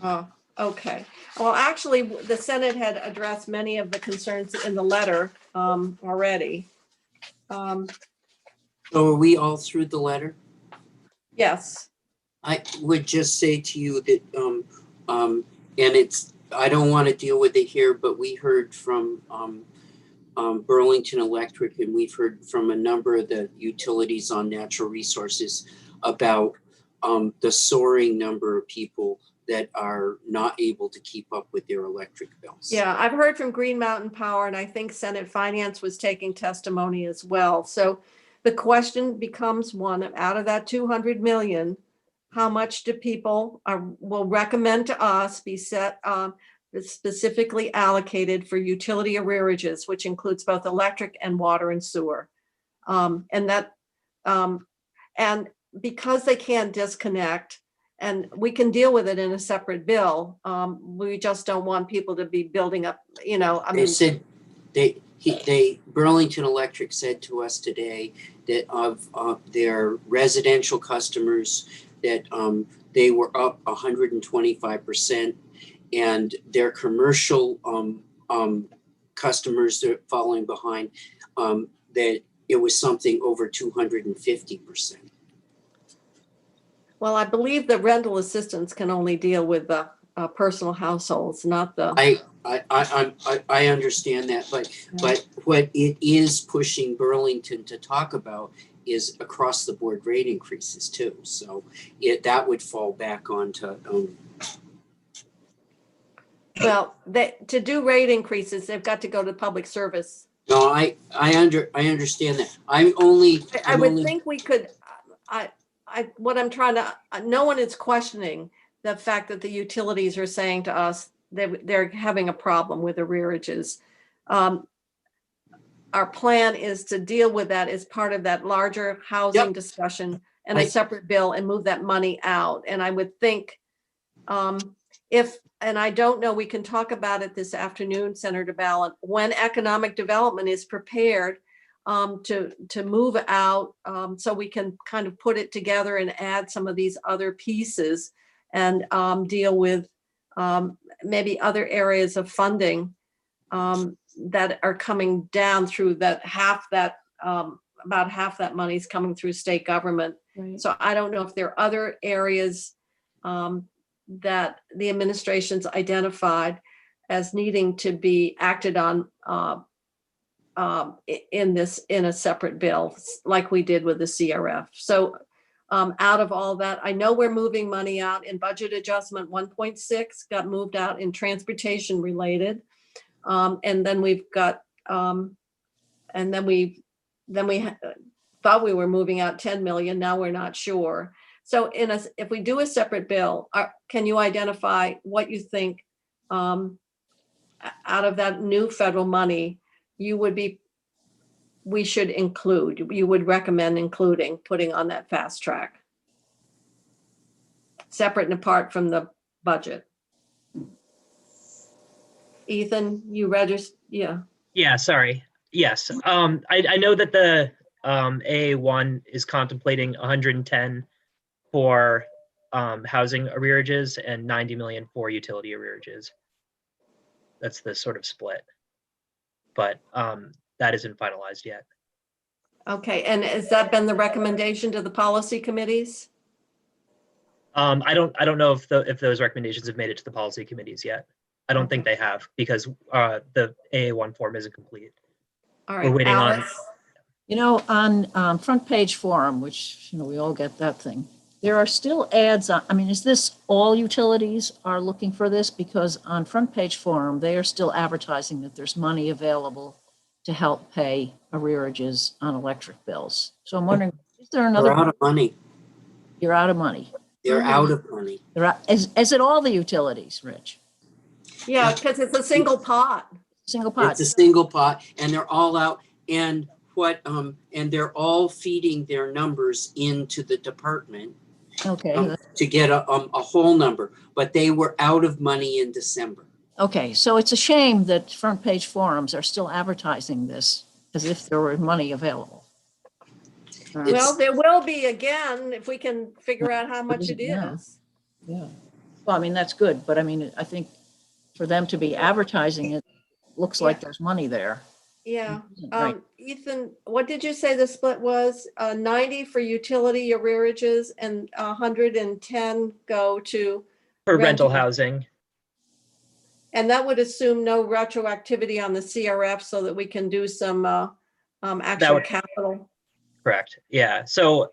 Oh, okay. Well, actually, the Senate had addressed many of the concerns in the letter already. So are we all through the letter? Yes. I would just say to you that, and it's, I don't want to deal with it here, but we heard from Burlington Electric, and we've heard from a number of the utilities on natural resources about the soaring number of people that are not able to keep up with their electric bills. Yeah, I've heard from Green Mountain Power, and I think Senate Finance was taking testimony as well. So the question becomes one, out of that 200 million, how much do people will recommend to us be set specifically allocated for utility arrearages, which includes both electric and water and sewer. And because they can't disconnect, and we can deal with it in a separate bill, we just don't want people to be building up, They said, Burlington Electric said to us today that of their residential customers, that they were up 125%, and their commercial customers that are falling behind, that it was something over 250%. Well, I believe the rental assistance can only deal with the personal households, not the. I understand that, but what it is pushing Burlington to talk about is across the board rate increases too. So that would fall back onto. Well, to do rate increases, they've got to go to public service. No, I understand that. I would think we could. What I'm trying to. No one is questioning the fact that the utilities are saying to us that they're having a problem with arrearages. Our plan is to deal with that as part of that larger housing discussion and a separate bill and move that money out. And I would think and I don't know, we can talk about it this afternoon, Senator Ballot, when economic development is prepared to move out, so we can kind of put it together and add some of these other pieces and deal with maybe other areas of funding that are coming down through that about half that money is coming through state government. Right. So I don't know if there are other areas that the administration's identified as needing to be acted on in a separate bill, like we did with the CRF. So out of all that, I know we're moving money out in budget adjustment. 1.6 got moved out in transportation related. And then we've got, and then we thought we were moving out 10 million. Now we're not sure. So if we do a separate bill, can you identify what you think out of that new federal money we should include, you would recommend including, putting on that fast track? Separate and apart from the budget. Ethan, you registered, yeah. Yeah, sorry. Yes. I know that the AA1 is contemplating 110 for housing arrearages and 90 million for utility arrearages. That's the sort of split. But that isn't finalized yet. Okay, and has that been the recommendation to the policy committees? I don't know if those recommendations have made it to the policy committees yet. I don't think they have, because the AA1 form isn't complete. All right, We're waiting Alice? On Front Page Forum, which, we all get that thing, there are still ads on, is this all utilities are looking for this? Because on Front Page Forum, they are still advertising that there's money available to help pay arrearages on electric bills. So I'm wondering, Is there They're another, out of money. you're out of money? They're out of money. They're out, is it all the utilities, Rich? Yeah, because it's a single pot. Single pot? It's a single pot and they're all out. And and they're all feeding their numbers into the department Okay, to get a whole number, but they were out of money in December. okay, so it's a shame that front page forums are still advertising this as if there were money available. Well, there will be again, if we can figure out how much it Yeah. is. Yeah. Well, I mean, that's good, but I mean, I think for them to be advertising it, looks like there's money there. Yeah. Right. Ethan, what did you say the split was? 90 for utility arrearages and 110 go to, For Rental. rental housing. and that would assume no retroactivity on the CRF so that we can do some actual would- capital. Correct. Yeah. So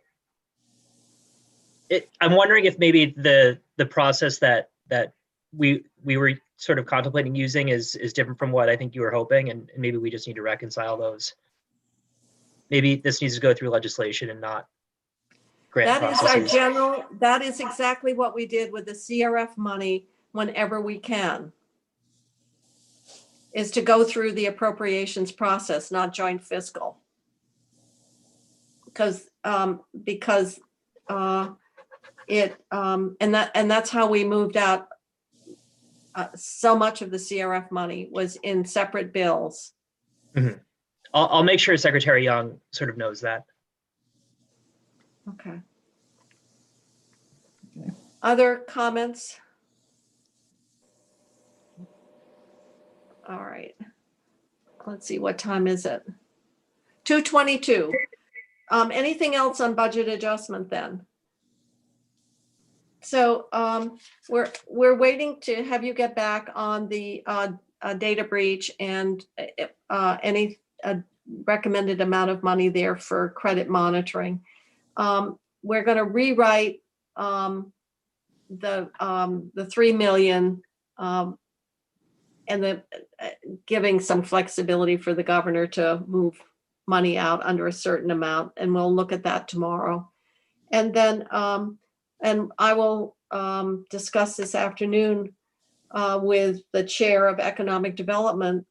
I'm wondering if maybe the process that we were sort of contemplating using is different from what I think you were hoping, and maybe we just need to reconcile those. Maybe this needs to go through legislation and not grant That is our processes. general, that is exactly what we did with the CRF money whenever we can. Is to go through the appropriations process, not joint fiscal. Because that's how we moved out so much of the CRF money was in separate bills. I'll make sure Secretary Young sort of knows that. Okay. Okay. Other comments? All right. Let's see, what time is it? 2:22. Anything else on budget adjustment then? So we're waiting to have you get back on the data breach and any recommended amount of money there for credit monitoring. We're going to rewrite the 3 million and the giving some flexibility for the governor to move money out under a certain amount, and we'll look at that tomorrow. And then and I will discuss this afternoon with the chair of economic development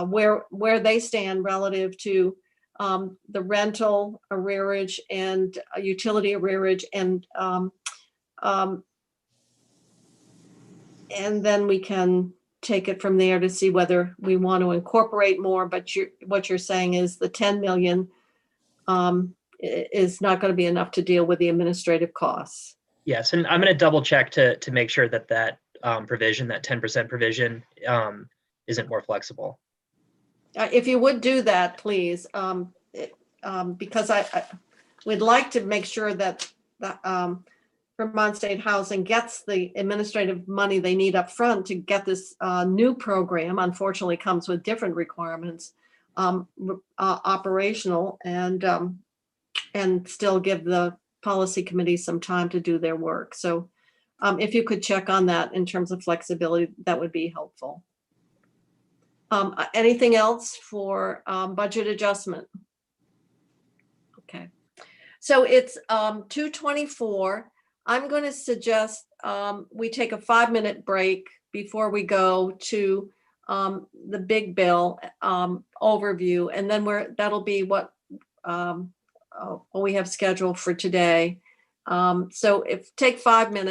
where they stand relative to the rental arrearage and utility arrearage, and then we can take it from there to see whether we want to incorporate more. But what you're saying is the 10 million is not going to be enough to deal with the administrative costs. Yes, and I'm going to double check to make sure that provision, that 10% provision, isn't more flexible. If you would do that, please, because we'd like to make sure that Vermont State Housing gets the administrative money they need up front to get this new program. Unfortunately, comes with different requirements, operational, and still give the policy committee some time to do their work. So if you could check on that in terms of flexibility, that would be helpful. Anything else for budget adjustment? Okay, so it's 2:24. I'm going to suggest we take a 5-minute break before we go to the big bill overview, and then that'll be what we have scheduled for today. So take 5 minutes.